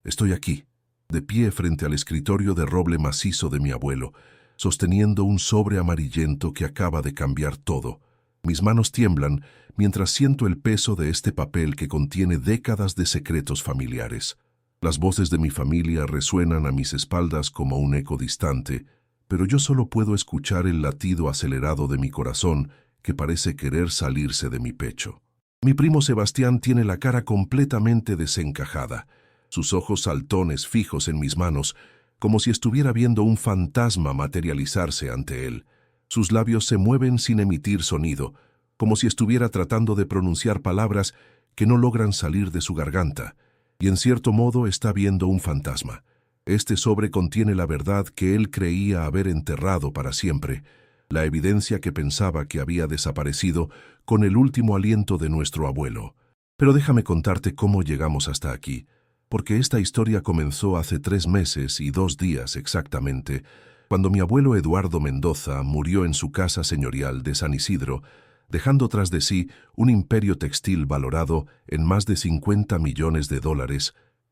Estoy aquí, de pie frente al escritorio de roble macizo de mi abuelo, sosteniendo un sobre amarillento que acaba de cambiar todo. Mis manos tiemblan mientras siento el peso de este papel que contiene décadas de secretos familiares. Las voces de mi familia resuenan a mis espaldas como un eco distante, pero yo solo puedo escuchar el latido acelerado de mi corazón que parece querer salirse de mi pecho. Mi primo Sebastián tiene la cara completamente desencajada, sus ojos saltones fijos en mis manos, como si estuviera viendo un fantasma materializarse ante él. Sus labios se mueven sin emitir sonido, como si estuviera tratando de pronunciar palabras que no logran salir de su garganta, y en cierto modo está viendo un fantasma. Este sobre contiene la verdad que él creía haber enterrado para siempre, la evidencia que pensaba que había desaparecido con el último aliento de nuestro abuelo. Pero déjame contarte cómo llegamos hasta aquí, porque esta historia comenzó hace 3 meses y 2 días exactamente, cuando mi abuelo Eduardo Mendoza murió en su casa señorial de San Isidro, dejando tras de sí un imperio textil valorado en más de $50 millones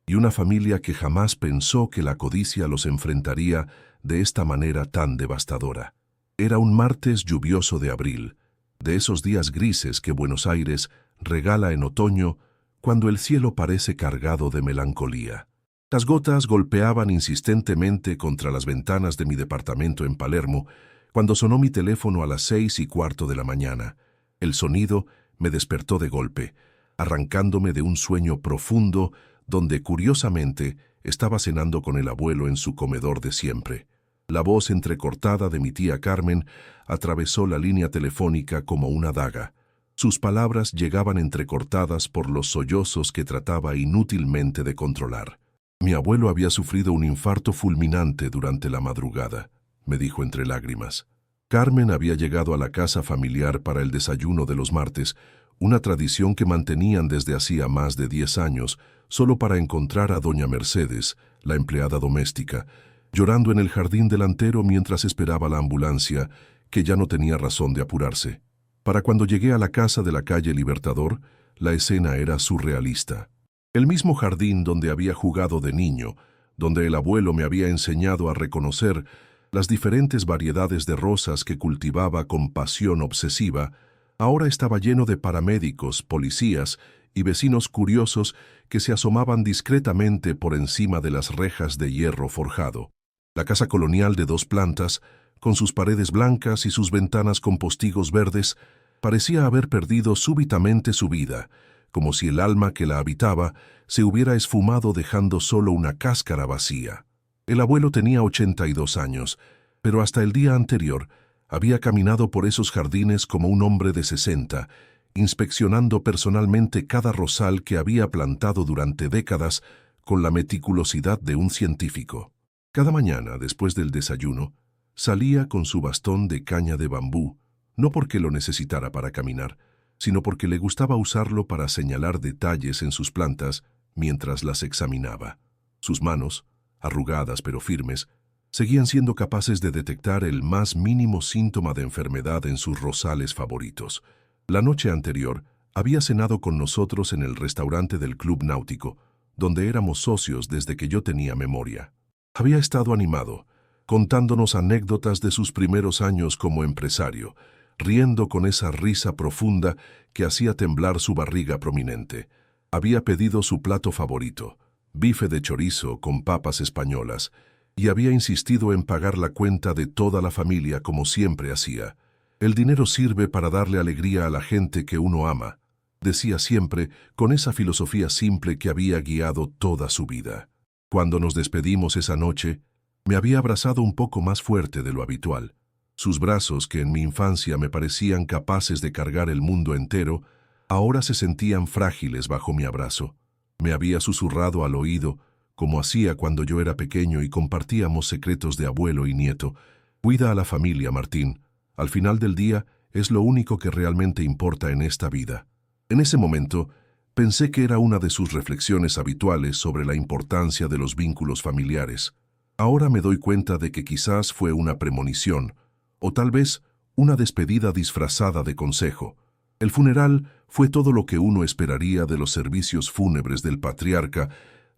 y una familia que jamás pensó que la codicia los enfrentaría de esta manera tan devastadora. Era un martes lluvioso de abril, de esos días grises que Buenos Aires regala en otoño cuando el cielo parece cargado de melancolía. Las gotas golpeaban insistentemente contra las ventanas de mi departamento en Palermo cuando sonó mi teléfono a las 6:15 de la mañana. El sonido me despertó de golpe, arrancándome de un sueño profundo donde, curiosamente, estaba cenando con el abuelo en su comedor de siempre. La voz entrecortada de mi tía Carmen atravesó la línea telefónica como una daga. Sus palabras llegaban entrecortadas por los sollozos que trataba inútilmente de controlar. Mi abuelo había sufrido un infarto fulminante durante la madrugada, me dijo entre lágrimas. Carmen había llegado a la casa familiar para el desayuno de los martes, una tradición que mantenían desde hacía más de 10 años, solo para encontrar a doña Mercedes, la empleada doméstica, llorando en el jardín delantero mientras esperaba la ambulancia, que ya no tenía razón de apurarse. Para cuando llegué a la casa de la calle Libertador, la escena era surrealista. El mismo jardín donde había jugado de niño, donde el abuelo me había enseñado a reconocer las diferentes variedades de rosas que cultivaba con pasión obsesiva, ahora estaba lleno de paramédicos, policías y vecinos curiosos que se asomaban discretamente por encima de las rejas de hierro forjado. La casa colonial de 2 plantas, con sus paredes blancas y sus ventanas con postigos verdes, parecía haber perdido súbitamente su vida, como si el alma que la habitaba se hubiera esfumado dejando solo una cáscara vacía. El abuelo tenía 82 años, pero hasta el día anterior había caminado por esos jardines como un hombre de 60, inspeccionando personalmente cada rosal que había plantado durante décadas con la meticulosidad de un científico. Cada mañana, después del desayuno, salía con su bastón de caña de bambú, no porque lo necesitara para caminar, sino porque le gustaba usarlo para señalar detalles en sus plantas mientras las examinaba. Sus manos, arrugadas pero firmes, seguían siendo capaces de detectar el más mínimo síntoma de enfermedad en sus rosales favoritos. La noche anterior había cenado con nosotros en el restaurante del Club Náutico, donde éramos socios desde que yo tenía memoria. Había estado animado, contándonos anécdotas de sus primeros años como empresario, riendo con esa risa profunda que hacía temblar su barriga prominente. Había pedido su plato favorito, bife de chorizo con papas españolas, y había insistido en pagar la cuenta de toda la familia como siempre hacía. El dinero sirve para darle alegría a la gente que uno ama, decía siempre con esa filosofía simple que había guiado toda su vida. Cuando nos despedimos esa noche, me había abrazado un poco más fuerte de lo habitual. Sus brazos, que en mi infancia me parecían capaces de cargar el mundo entero, ahora se sentían frágiles bajo mi abrazo. Me había susurrado al oído, como hacía cuando yo era pequeño y compartíamos secretos de abuelo y nieto. Cuida a la familia, Martín. Al final del día, es lo único que realmente importa en esta vida. En ese momento, pensé que era una de sus reflexiones habituales sobre la importancia de los vínculos familiares. Ahora me doy cuenta de que quizás fue una premonición, o tal vez una despedida disfrazada de consejo. El funeral fue todo lo que uno esperaría de los servicios fúnebres del patriarca,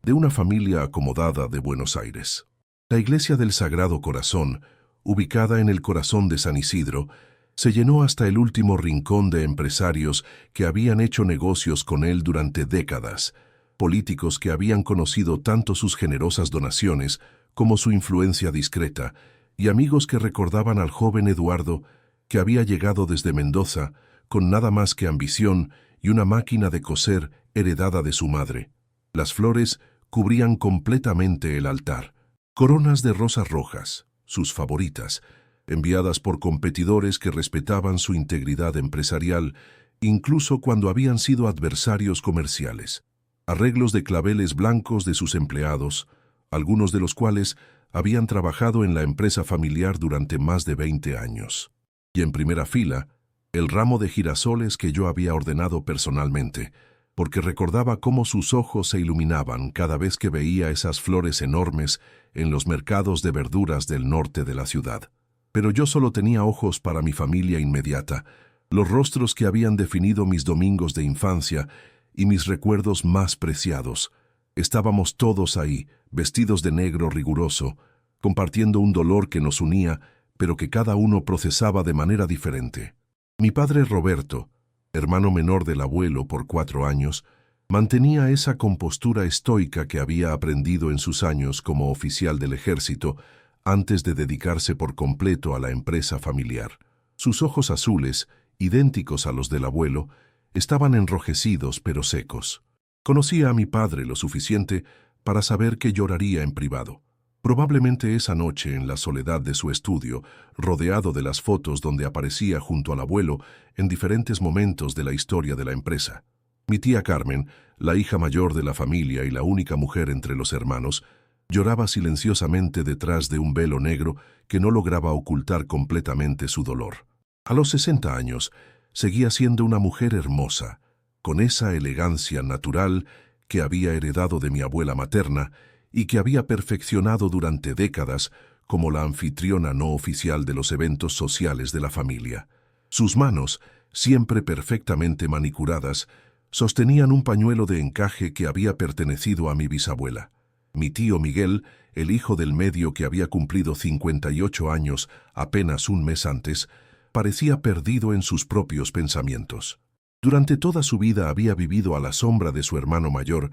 de una familia acomodada de Buenos Aires. La iglesia del Sagrado Corazón, ubicada en el corazón de San Isidro, se llenó hasta el último rincón de empresarios que habían hecho negocios con él durante décadas, políticos que habían conocido tanto sus generosas donaciones como su influencia discreta, y amigos que recordaban al joven Eduardo, que había llegado desde Mendoza con nada más que ambición y una máquina de coser heredada de su madre. Las flores cubrían completamente el altar. Coronas de rosas rojas, sus favoritas, enviadas por competidores que respetaban su integridad empresarial, incluso cuando habían sido adversarios comerciales. Arreglos de claveles blancos de sus empleados, algunos de los cuales habían trabajado en la empresa familiar durante más de 20 años. Y en primera fila, el ramo de girasoles que yo había ordenado personalmente, porque recordaba cómo sus ojos se iluminaban cada vez que veía esas flores enormes en los mercados de verduras del norte de la ciudad. Pero yo solo tenía ojos para mi familia inmediata, los rostros que habían definido mis domingos de infancia y mis recuerdos más preciados. Estábamos todos ahí, vestidos de negro riguroso, compartiendo un dolor que nos unía, pero que cada uno procesaba de manera diferente. Mi padre Roberto, hermano menor del abuelo por 4 años, mantenía esa compostura estoica que había aprendido en sus años como oficial del ejército antes de dedicarse por completo a la empresa familiar. Sus ojos azules, idénticos a los del abuelo, estaban enrojecidos pero secos. Conocía a mi padre lo suficiente para saber que lloraría en privado. Probablemente esa noche, en la soledad de su estudio, rodeado de las fotos donde aparecía junto al abuelo en diferentes momentos de la historia de la empresa. Mi tía Carmen, la hija mayor de la familia y la única mujer entre los hermanos, lloraba silenciosamente detrás de un velo negro que no lograba ocultar completamente su dolor. A los 60 años, seguía siendo una mujer hermosa, con esa elegancia natural que había heredado de mi abuela materna y que había perfeccionado durante décadas como la anfitriona no oficial de los eventos sociales de la familia. Sus manos, siempre perfectamente manicuradas, sostenían un pañuelo de encaje que había pertenecido a mi bisabuela. Mi tío Miguel, el hijo del medio que había cumplido 58 años apenas un mes antes, parecía perdido en sus propios pensamientos. Durante toda su vida había vivido a la sombra de su hermano mayor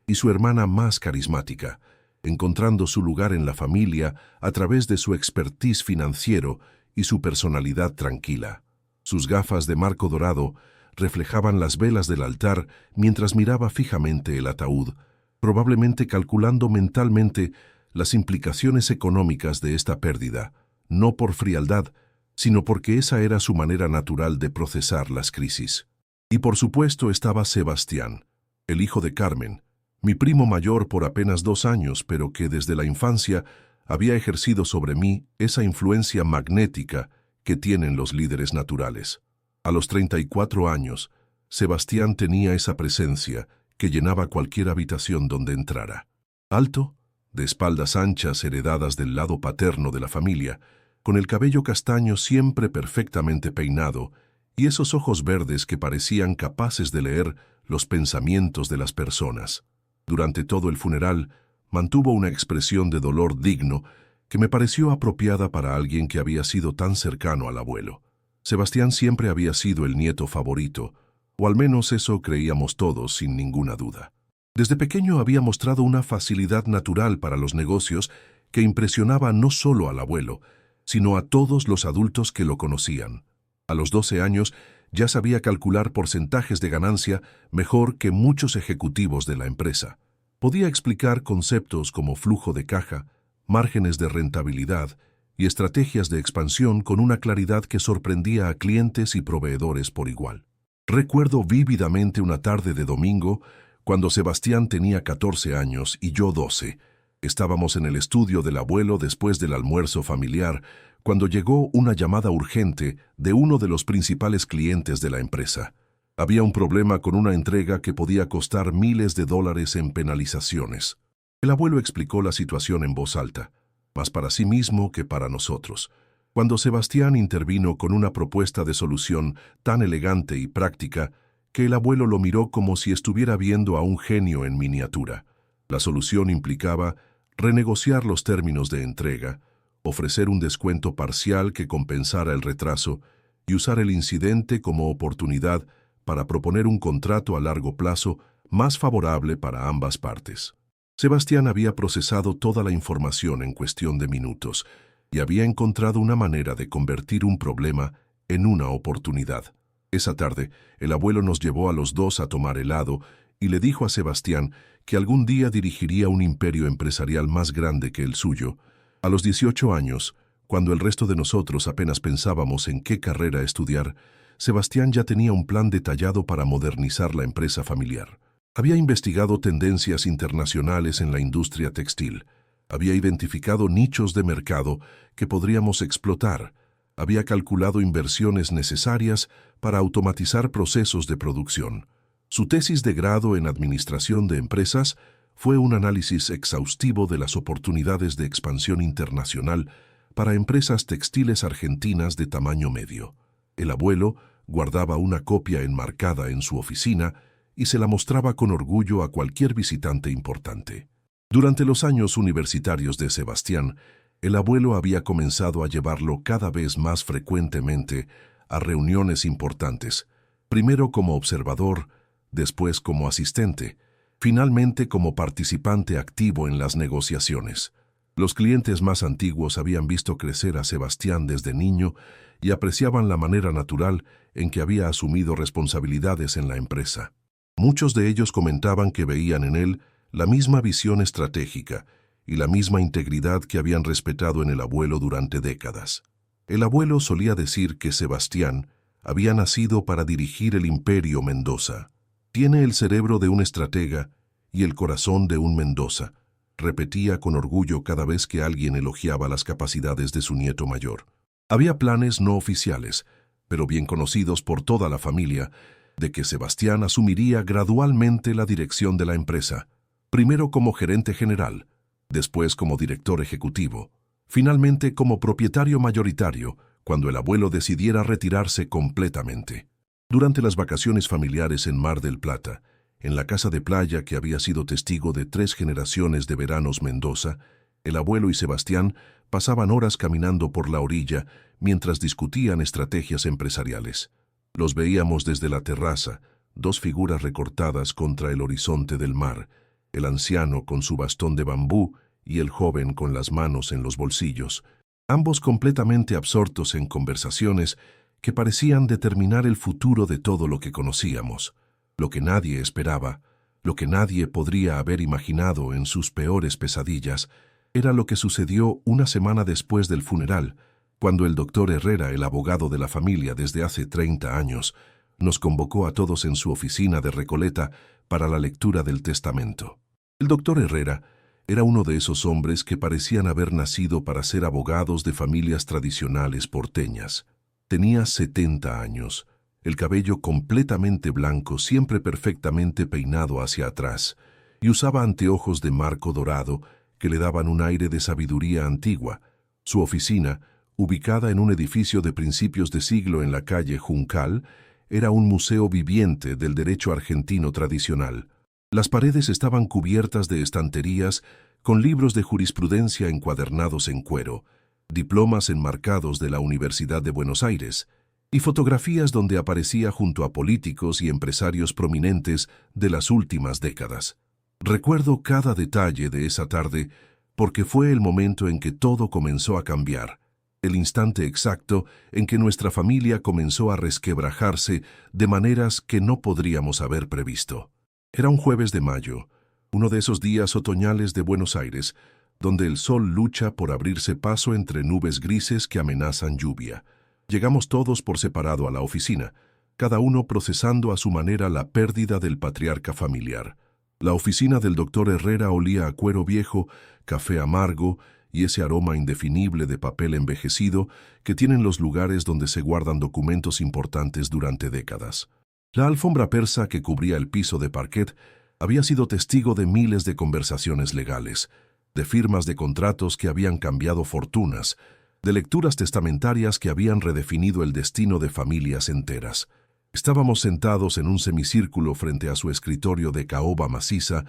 y su hermana más carismática, encontrando su lugar en la familia a través de su expertise financiero y su personalidad tranquila. Sus gafas de marco dorado reflejaban las velas del altar mientras miraba fijamente el ataúd, probablemente calculando mentalmente las implicaciones económicas de esta pérdida, no por frialdad, sino porque esa era su manera natural de procesar las crisis. Y por supuesto estaba Sebastián, el hijo de Carmen, mi primo mayor por apenas 2 años, pero que desde la infancia había ejercido sobre mí esa influencia magnética que tienen los líderes naturales. A los 34 años, Sebastián tenía esa presencia que llenaba cualquier habitación donde entrara. Alto, de espaldas anchas heredadas del lado paterno de la familia, con el cabello castaño siempre perfectamente peinado y esos ojos verdes que parecían capaces de leer los pensamientos de las personas. Durante todo el funeral, mantuvo una expresión de dolor digno que me pareció apropiada para alguien que había sido tan cercano al abuelo. Sebastián siempre había sido el nieto favorito, o al menos eso creíamos todos sin ninguna duda. Desde pequeño había mostrado una facilidad natural para los negocios que impresionaba no solo al abuelo, sino a todos los adultos que lo conocían. A los 12 años ya sabía calcular porcentajes de ganancia mejor que muchos ejecutivos de la empresa. Podía explicar conceptos como flujo de caja, márgenes de rentabilidad y estrategias de expansión con una claridad que sorprendía a clientes y proveedores por igual. Recuerdo vívidamente una tarde de domingo, cuando Sebastián tenía 14 años y yo 12. Estábamos en el estudio del abuelo después del almuerzo familiar, cuando llegó una llamada urgente de uno de los principales clientes de la empresa. Había un problema con una entrega que podía costar miles de dólares en penalizaciones. El abuelo explicó la situación en voz alta, más para sí mismo que para nosotros. Cuando Sebastián intervino con una propuesta de solución tan elegante y práctica que el abuelo lo miró como si estuviera viendo a un genio en miniatura. La solución implicaba renegociar los términos de entrega, ofrecer un descuento parcial que compensara el retraso y usar el incidente como oportunidad para proponer un contrato a largo plazo más favorable para ambas partes. Sebastián había procesado toda la información en cuestión de minutos y había encontrado una manera de convertir un problema en una oportunidad. Esa tarde, el abuelo nos llevó a los dos a tomar helado y le dijo a Sebastián que algún día dirigiría un imperio empresarial más grande que el suyo. A los 18 años, cuando el resto de nosotros apenas pensábamos en qué carrera estudiar, Sebastián ya tenía un plan detallado para modernizar la empresa familiar. Había investigado tendencias internacionales en la industria textil, había identificado nichos de mercado que podríamos explotar, había calculado inversiones necesarias para automatizar procesos de producción. Su tesis de grado en Administración de Empresas fue un análisis exhaustivo de las oportunidades de expansión internacional para empresas textiles argentinas de tamaño medio. El abuelo guardaba una copia enmarcada en su oficina y se la mostraba con orgullo a cualquier visitante importante. Durante los años universitarios de Sebastián, el abuelo había comenzado a llevarlo cada vez más frecuentemente a reuniones importantes, primero como observador, después como asistente, finalmente como participante activo en las negociaciones. Los clientes más antiguos habían visto crecer a Sebastián desde niño y apreciaban la manera natural en que había asumido responsabilidades en la empresa. Muchos de ellos comentaban que veían en él la misma visión estratégica y la misma integridad que habían respetado en el abuelo durante décadas. El abuelo solía decir que Sebastián había nacido para dirigir el imperio Mendoza. Tiene el cerebro de un estratega y el corazón de un Mendoza, repetía con orgullo cada vez que alguien elogiaba las capacidades de su nieto mayor. Había planes no oficiales, pero bien conocidos por toda la familia, de que Sebastián asumiría gradualmente la dirección de la empresa, primero como gerente general, después como director ejecutivo, finalmente como propietario mayoritario, cuando el abuelo decidiera retirarse completamente. Durante las vacaciones familiares en Mar del Plata, en la casa de playa que había sido testigo de 3 generaciones de veranos Mendoza, el abuelo y Sebastián pasaban horas caminando por la orilla mientras discutían estrategias empresariales. Los veíamos desde la terraza, 2 figuras recortadas contra el horizonte del mar, el anciano con su bastón de bambú y el joven con las manos en los bolsillos, ambos completamente absortos en conversaciones que parecían determinar el futuro de todo lo que conocíamos, lo que nadie esperaba, lo que nadie podría haber imaginado en sus peores pesadillas, era lo que sucedió una semana después del funeral, cuando el doctor Herrera, el abogado de la familia desde hace 30 años, nos convocó a todos en su oficina de Recoleta para la lectura del testamento. El doctor Herrera era uno de esos hombres que parecían haber nacido para ser abogados de familias tradicionales porteñas. Tenía 70 años, el cabello completamente blanco, siempre perfectamente peinado hacia atrás, y usaba anteojos de marco dorado que le daban un aire de sabiduría antigua. Su oficina, ubicada en un edificio de principios de siglo en la calle Juncal, era un museo viviente del derecho argentino tradicional. Las paredes estaban cubiertas de estanterías con libros de jurisprudencia encuadernados en cuero, diplomas enmarcados de la Universidad de Buenos Aires y fotografías donde aparecía junto a políticos y empresarios prominentes de las últimas décadas. Recuerdo cada detalle de esa tarde porque fue el momento en que todo comenzó a cambiar, el instante exacto en que nuestra familia comenzó a resquebrajarse de maneras que no podríamos haber previsto. Era un jueves de mayo, uno de esos días otoñales de Buenos Aires, donde el sol lucha por abrirse paso entre nubes grises que amenazan lluvia. Llegamos todos por separado a la oficina, cada uno procesando a su manera la pérdida del patriarca familiar. La oficina del doctor Herrera olía a cuero viejo, café amargo y ese aroma indefinible de papel envejecido que tienen los lugares donde se guardan documentos importantes durante décadas. La alfombra persa que cubría el piso de parquet había sido testigo de miles de conversaciones legales, de firmas de contratos que habían cambiado fortunas, de lecturas testamentarias que habían redefinido el destino de familias enteras. Estábamos sentados en un semicírculo frente a su escritorio de caoba maciza,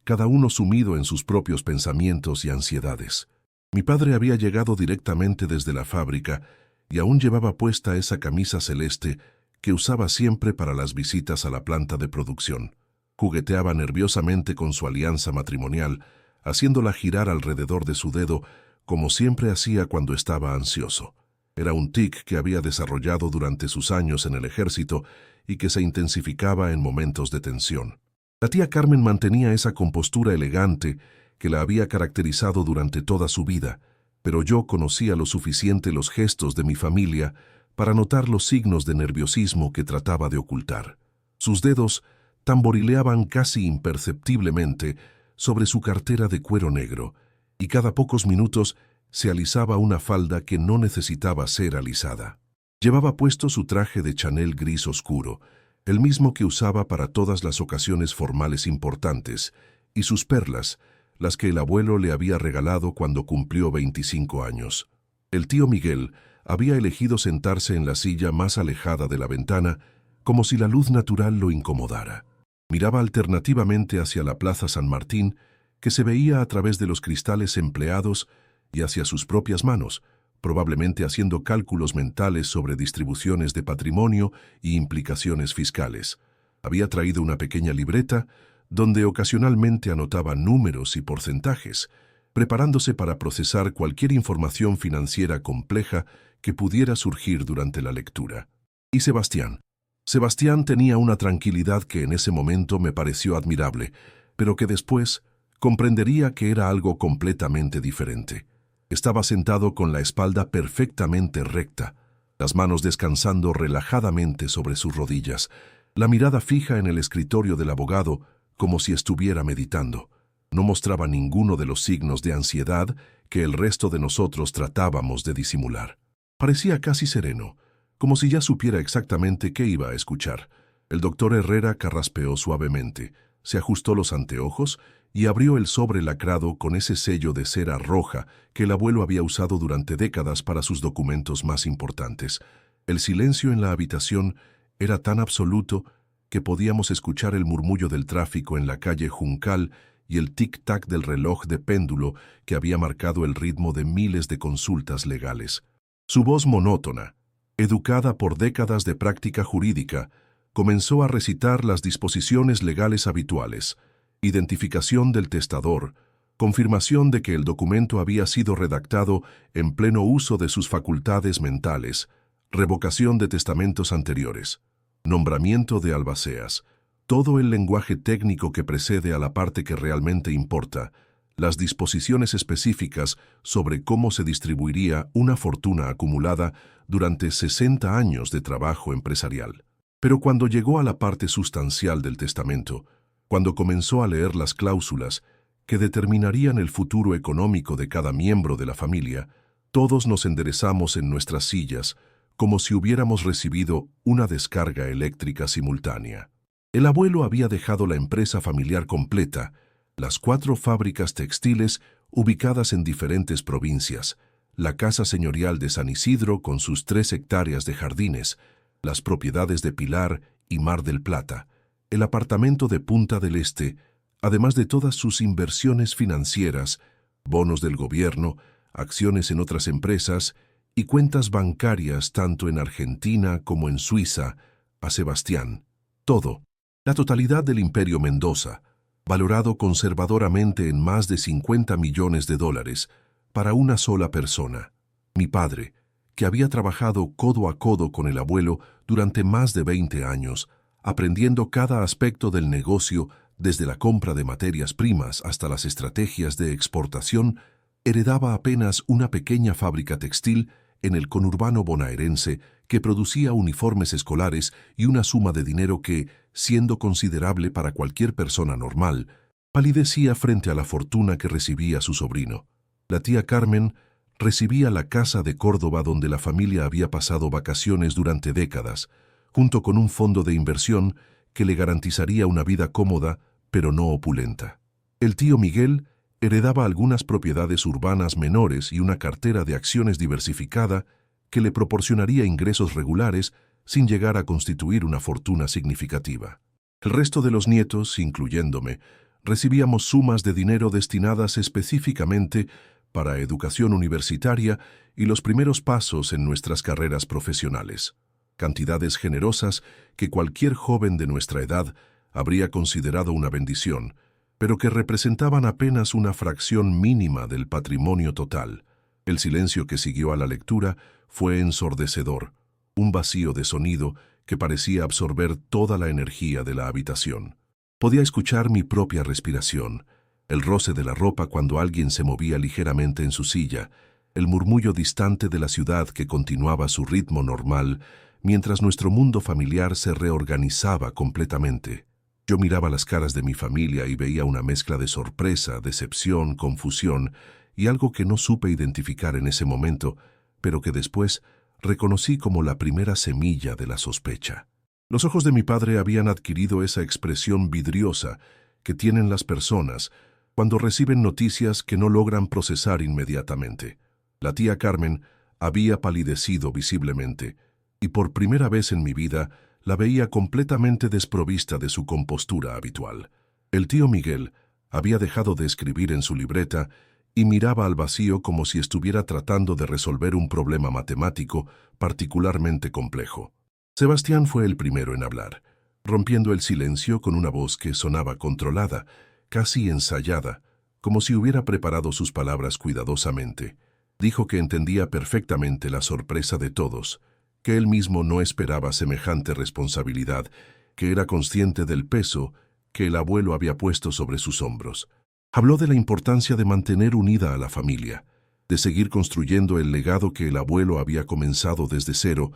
cada uno sumido en sus propios pensamientos y ansiedades. Mi padre había llegado directamente desde la fábrica y aún llevaba puesta esa camisa celeste que usaba siempre para las visitas a la planta de producción. Jugueteaba nerviosamente con su alianza matrimonial, haciéndola girar alrededor de su dedo, como siempre hacía cuando estaba ansioso. Era un tic que había desarrollado durante sus años en el ejército y que se intensificaba en momentos de tensión. La tía Carmen mantenía esa compostura elegante que la había caracterizado durante toda su vida, pero yo conocía lo suficiente los gestos de mi familia para notar los signos de nerviosismo que trataba de ocultar. Sus dedos tamborileaban casi imperceptiblemente sobre su cartera de cuero negro, y cada pocos minutos se alisaba una falda que no necesitaba ser alisada. Llevaba puesto su traje de Chanel gris oscuro, el mismo que usaba para todas las ocasiones formales importantes, y sus perlas, las que el abuelo le había regalado cuando cumplió 25 años. El tío Miguel había elegido sentarse en la silla más alejada de la ventana, como si la luz natural lo incomodara. Miraba alternativamente hacia la Plaza San Martín, que se veía a través de los cristales empleados, y hacia sus propias manos, probablemente haciendo cálculos mentales sobre distribuciones de patrimonio y implicaciones fiscales. Había traído una pequeña libreta, donde ocasionalmente anotaba números y porcentajes, preparándose para procesar cualquier información financiera compleja que pudiera surgir durante la lectura. Y Sebastián. Sebastián tenía una tranquilidad que en ese momento me pareció admirable, pero que después comprendería que era algo completamente diferente. Estaba sentado con la espalda perfectamente recta, las manos descansando relajadamente sobre sus rodillas, la mirada fija en el escritorio del abogado, como si estuviera meditando. No mostraba ninguno de los signos de ansiedad que el resto de nosotros tratábamos de disimular. Parecía casi sereno, como si ya supiera exactamente qué iba a escuchar. El doctor Herrera carraspeó suavemente, se ajustó los anteojos y abrió el sobre lacrado con ese sello de cera roja que el abuelo había usado durante décadas para sus documentos más importantes. El silencio en la habitación era tan absoluto que podíamos escuchar el murmullo del tráfico en la calle Juncal y el tic-tac del reloj de péndulo que había marcado el ritmo de miles de consultas legales. Su voz monótona, educada por décadas de práctica jurídica, comenzó a recitar las disposiciones legales habituales: identificación del testador, confirmación de que el documento había sido redactado en pleno uso de sus facultades mentales, revocación de testamentos anteriores, nombramiento de albaceas, todo el lenguaje técnico que precede a la parte que realmente importa, las disposiciones específicas sobre cómo se distribuiría una fortuna acumulada durante 60 años de trabajo empresarial. Pero cuando llegó a la parte sustancial del testamento, cuando comenzó a leer las cláusulas que determinarían el futuro económico de cada miembro de la familia, todos nos enderezamos en nuestras sillas como si hubiéramos recibido una descarga eléctrica simultánea. El abuelo había dejado la empresa familiar completa, las 4 fábricas textiles ubicadas en diferentes provincias, la casa señorial de San Isidro con sus 3 hectáreas de jardines, las propiedades de Pilar y Mar del Plata, el apartamento de Punta del Este, además de todas sus inversiones financieras, bonos del gobierno, acciones en otras empresas y cuentas bancarias tanto en Argentina como en Suiza, a Sebastián. Todo, la totalidad del Imperio Mendoza, valorado conservadoramente en más de 50 millones de dólares, para una sola persona, mi padre, que había trabajado codo a codo con el abuelo durante más de 20 años, aprendiendo cada aspecto del negocio, desde la compra de materias primas hasta las estrategias de exportación, heredaba apenas una pequeña fábrica textil en el conurbano bonaerense que producía uniformes escolares y una suma de dinero que, siendo considerable para cualquier persona normal, palidecía frente a la fortuna que recibía su sobrino. La tía Carmen recibía la casa de Córdoba donde la familia había pasado vacaciones durante décadas, junto con un fondo de inversión que le garantizaría una vida cómoda, pero no opulenta. El tío Miguel heredaba algunas propiedades urbanas menores y una cartera de acciones diversificada que le proporcionaría ingresos regulares sin llegar a constituir una fortuna significativa. El resto de los nietos, incluyéndome, recibíamos sumas de dinero destinadas específicamente para educación universitaria y los primeros pasos en nuestras carreras profesionales. Cantidades generosas que cualquier joven de nuestra edad habría considerado una bendición, pero que representaban apenas una fracción mínima del patrimonio total. El silencio que siguió a la lectura fue ensordecedor, un vacío de sonido que parecía absorber toda la energía de la habitación. Podía escuchar mi propia respiración, el roce de la ropa cuando alguien se movía ligeramente en su silla, el murmullo distante de la ciudad que continuaba su ritmo normal, mientras nuestro mundo familiar se reorganizaba completamente. Yo miraba las caras de mi familia y veía una mezcla de sorpresa, decepción, confusión y algo que no supe identificar en ese momento, pero que después reconocí como la primera semilla de la sospecha. Los ojos de mi padre habían adquirido esa expresión vidriosa que tienen las personas cuando reciben noticias que no logran procesar inmediatamente. La tía Carmen había palidecido visiblemente, y por primera vez en mi vida la veía completamente desprovista de su compostura habitual. El tío Miguel había dejado de escribir en su libreta y miraba al vacío como si estuviera tratando de resolver un problema matemático particularmente complejo. Sebastián fue el primero en hablar, rompiendo el silencio con una voz que sonaba controlada, casi ensayada, como si hubiera preparado sus palabras cuidadosamente. Dijo que entendía perfectamente la sorpresa de todos, que él mismo no esperaba semejante responsabilidad, que era consciente del peso que el abuelo había puesto sobre sus hombros. Habló de la importancia de mantener unida a la familia, de seguir construyendo el legado que el abuelo había comenzado desde cero,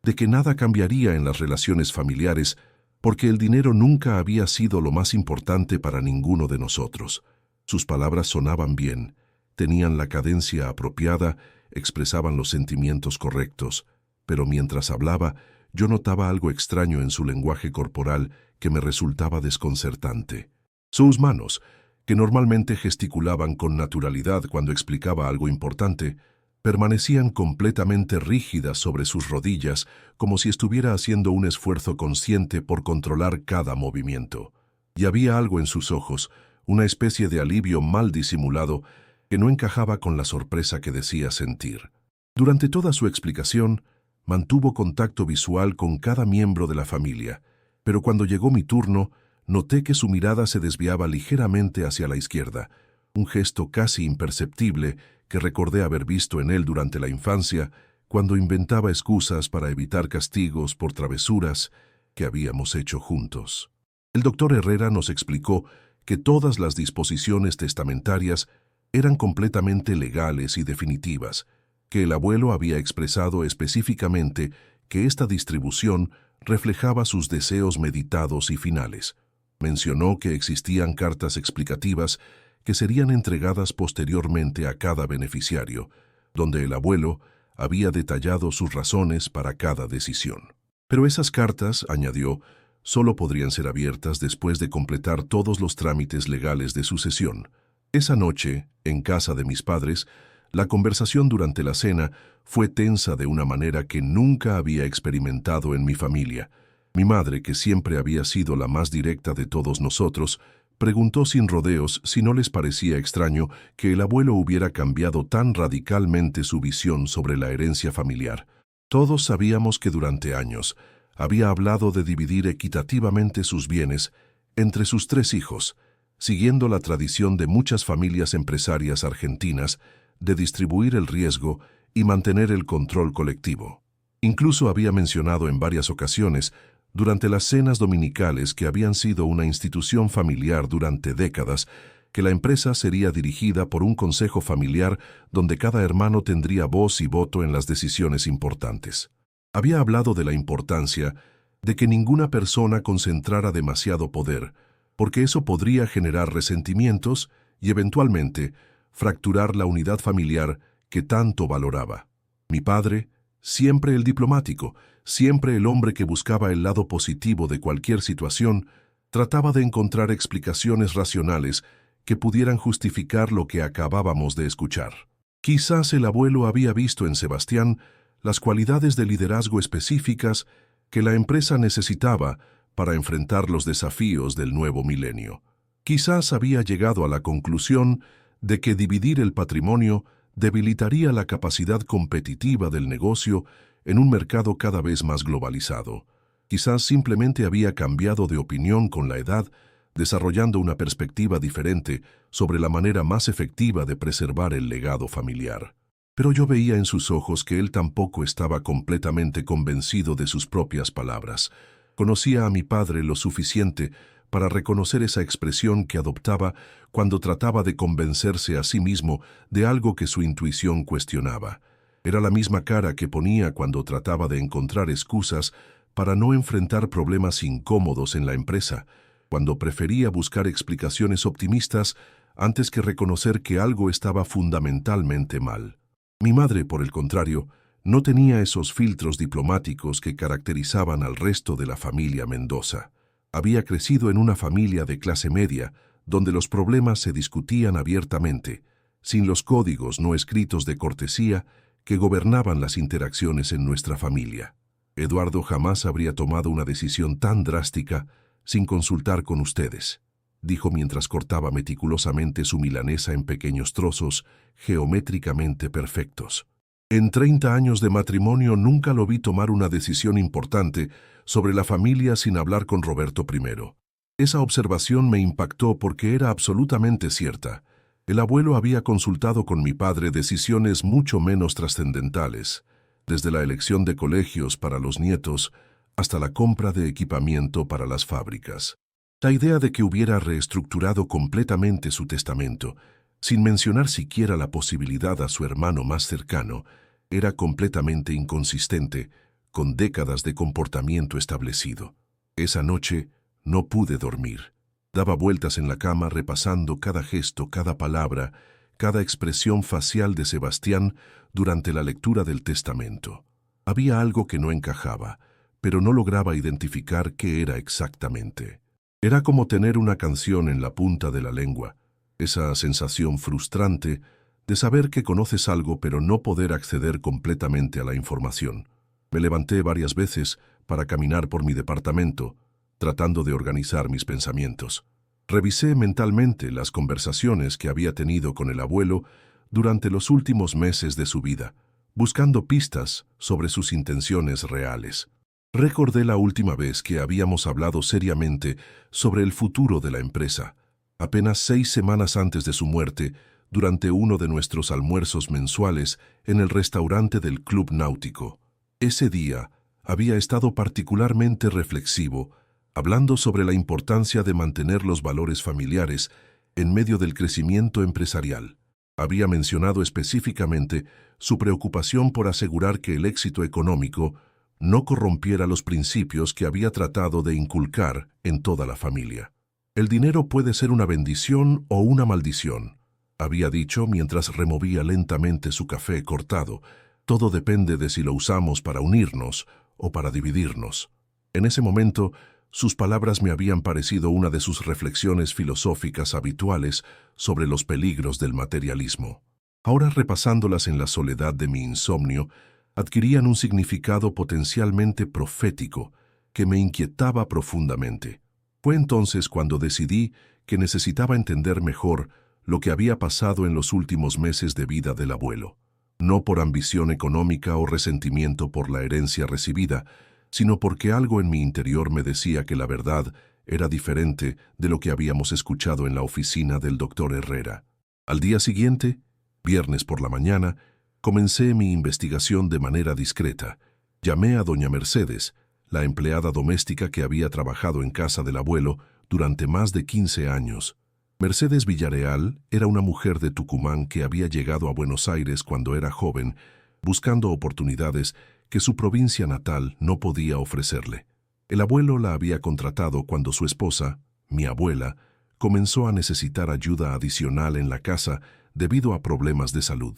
de que nada cambiaría en las relaciones familiares, porque el dinero nunca había sido lo más importante para ninguno de nosotros. Sus palabras sonaban bien, tenían la cadencia apropiada, expresaban los sentimientos correctos, pero mientras hablaba, yo notaba algo extraño en su lenguaje corporal que me resultaba desconcertante. Sus manos, que normalmente gesticulaban con naturalidad cuando explicaba algo importante, permanecían completamente rígidas sobre sus rodillas, como si estuviera haciendo un esfuerzo consciente por controlar cada movimiento. Y había algo en sus ojos, una especie de alivio mal disimulado, que no encajaba con la sorpresa que decía sentir. Durante toda su explicación, mantuvo contacto visual con cada miembro de la familia, pero cuando llegó mi turno, noté que su mirada se desviaba ligeramente hacia la izquierda, un gesto casi imperceptible que recordé haber visto en él durante la infancia, cuando inventaba excusas para evitar castigos por travesuras que habíamos hecho juntos. El doctor Herrera nos explicó que todas las disposiciones testamentarias eran completamente legales y definitivas, que el abuelo había expresado específicamente que esta distribución reflejaba sus deseos meditados y finales. Mencionó que existían cartas explicativas que serían entregadas posteriormente a cada beneficiario, donde el abuelo había detallado sus razones para cada decisión. Pero esas cartas, añadió, solo podrían ser abiertas después de completar todos los trámites legales de sucesión. Esa noche, en casa de mis padres, la conversación durante la cena fue tensa de una manera que nunca había experimentado en mi familia. Mi madre, que siempre había sido la más directa de todos nosotros, preguntó sin rodeos si no les parecía extraño que el abuelo hubiera cambiado tan radicalmente su visión sobre la herencia familiar. Todos sabíamos que durante años había hablado de dividir equitativamente sus bienes entre sus 3 hijos, siguiendo la tradición de muchas familias empresarias argentinas de distribuir el riesgo y mantener el control colectivo. Incluso había mencionado en varias ocasiones durante las cenas dominicales que habían sido una institución familiar durante décadas, que la empresa sería dirigida por un consejo familiar donde cada hermano tendría voz y voto en las decisiones importantes. Había hablado de la importancia de que ninguna persona concentrara demasiado poder, porque eso podría generar resentimientos y eventualmente fracturar la unidad familiar que tanto valoraba. Mi padre, siempre el diplomático, siempre el hombre que buscaba el lado positivo de cualquier situación, trataba de encontrar explicaciones racionales que pudieran justificar lo que acabábamos de escuchar. Quizás el abuelo había visto en Sebastián las cualidades de liderazgo específicas que la empresa necesitaba para enfrentar los desafíos del nuevo milenio. Quizás había llegado a la conclusión de que dividir el patrimonio debilitaría la capacidad competitiva del negocio en un mercado cada vez más globalizado. Quizás simplemente había cambiado de opinión con la edad, desarrollando una perspectiva diferente sobre la manera más efectiva de preservar el legado familiar. Pero yo veía en sus ojos que él tampoco estaba completamente convencido de sus propias palabras. Conocía a mi padre lo suficiente para reconocer esa expresión que adoptaba cuando trataba de convencerse a sí mismo de algo que su intuición cuestionaba. Era la misma cara que ponía cuando trataba de encontrar excusas para no enfrentar problemas incómodos en la empresa, cuando prefería buscar explicaciones optimistas antes que reconocer que algo estaba fundamentalmente mal. Mi madre, por el contrario, no tenía esos filtros diplomáticos que caracterizaban al resto de la familia Mendoza. Había crecido en una familia de clase media, donde los problemas se discutían abiertamente, sin los códigos no escritos de cortesía que gobernaban las interacciones en nuestra familia. Eduardo jamás habría tomado una decisión tan drástica sin consultar con ustedes, dijo mientras cortaba meticulosamente su milanesa en pequeños trozos geométricamente perfectos. En 30 años de matrimonio nunca lo vi tomar una decisión importante sobre la familia sin hablar con Roberto I. Esa observación me impactó porque era absolutamente cierta. El abuelo había consultado con mi padre decisiones mucho menos trascendentales, desde la elección de colegios para los nietos hasta la compra de equipamiento para las fábricas. La idea de que hubiera reestructurado completamente su testamento, sin mencionar siquiera la posibilidad a su hermano más cercano, era completamente inconsistente con décadas de comportamiento establecido. Esa noche no pude dormir. Daba vueltas en la cama repasando cada gesto, cada palabra, cada expresión facial de Sebastián durante la lectura del testamento. Había algo que no encajaba, pero no lograba identificar qué era exactamente. Era como tener una canción en la punta de la lengua, esa sensación frustrante de saber que conoces algo pero no poder acceder completamente a la información. Me levanté varias veces para caminar por mi departamento, tratando de organizar mis pensamientos. Revisé mentalmente las conversaciones que había tenido con el abuelo durante los últimos meses de su vida, buscando pistas sobre sus intenciones reales. Recordé la última vez que habíamos hablado seriamente sobre el futuro de la empresa, apenas 6 semanas antes de su muerte, durante uno de nuestros almuerzos mensuales en el restaurante del Club Náutico. Ese día había estado particularmente reflexivo, hablando sobre la importancia de mantener los valores familiares en medio del crecimiento empresarial. Había mencionado específicamente su preocupación por asegurar que el éxito económico no corrompiera los principios que había tratado de inculcar en toda la familia. El dinero puede ser una bendición o una maldición, había dicho mientras removía lentamente su café cortado. Todo depende de si lo usamos para unirnos o para dividirnos. En ese momento, sus palabras me habían parecido una de sus reflexiones filosóficas habituales sobre los peligros del materialismo. Ahora, repasándolas en la soledad de mi insomnio, adquirían un significado potencialmente profético que me inquietaba profundamente. Fue entonces cuando decidí que necesitaba entender mejor lo que había pasado en los últimos meses de vida del abuelo. No por ambición económica o resentimiento por la herencia recibida, sino porque algo en mi interior me decía que la verdad era diferente de lo que habíamos escuchado en la oficina del doctor Herrera. Al día siguiente, viernes por la mañana, comencé mi investigación de manera discreta. Llamé a doña Mercedes, la empleada doméstica que había trabajado en casa del abuelo durante más de 15 años. Mercedes Villarreal era una mujer de Tucumán que había llegado a Buenos Aires cuando era joven, buscando oportunidades que su provincia natal no podía ofrecerle. El abuelo la había contratado cuando su esposa, mi abuela, comenzó a necesitar ayuda adicional en la casa debido a problemas de salud.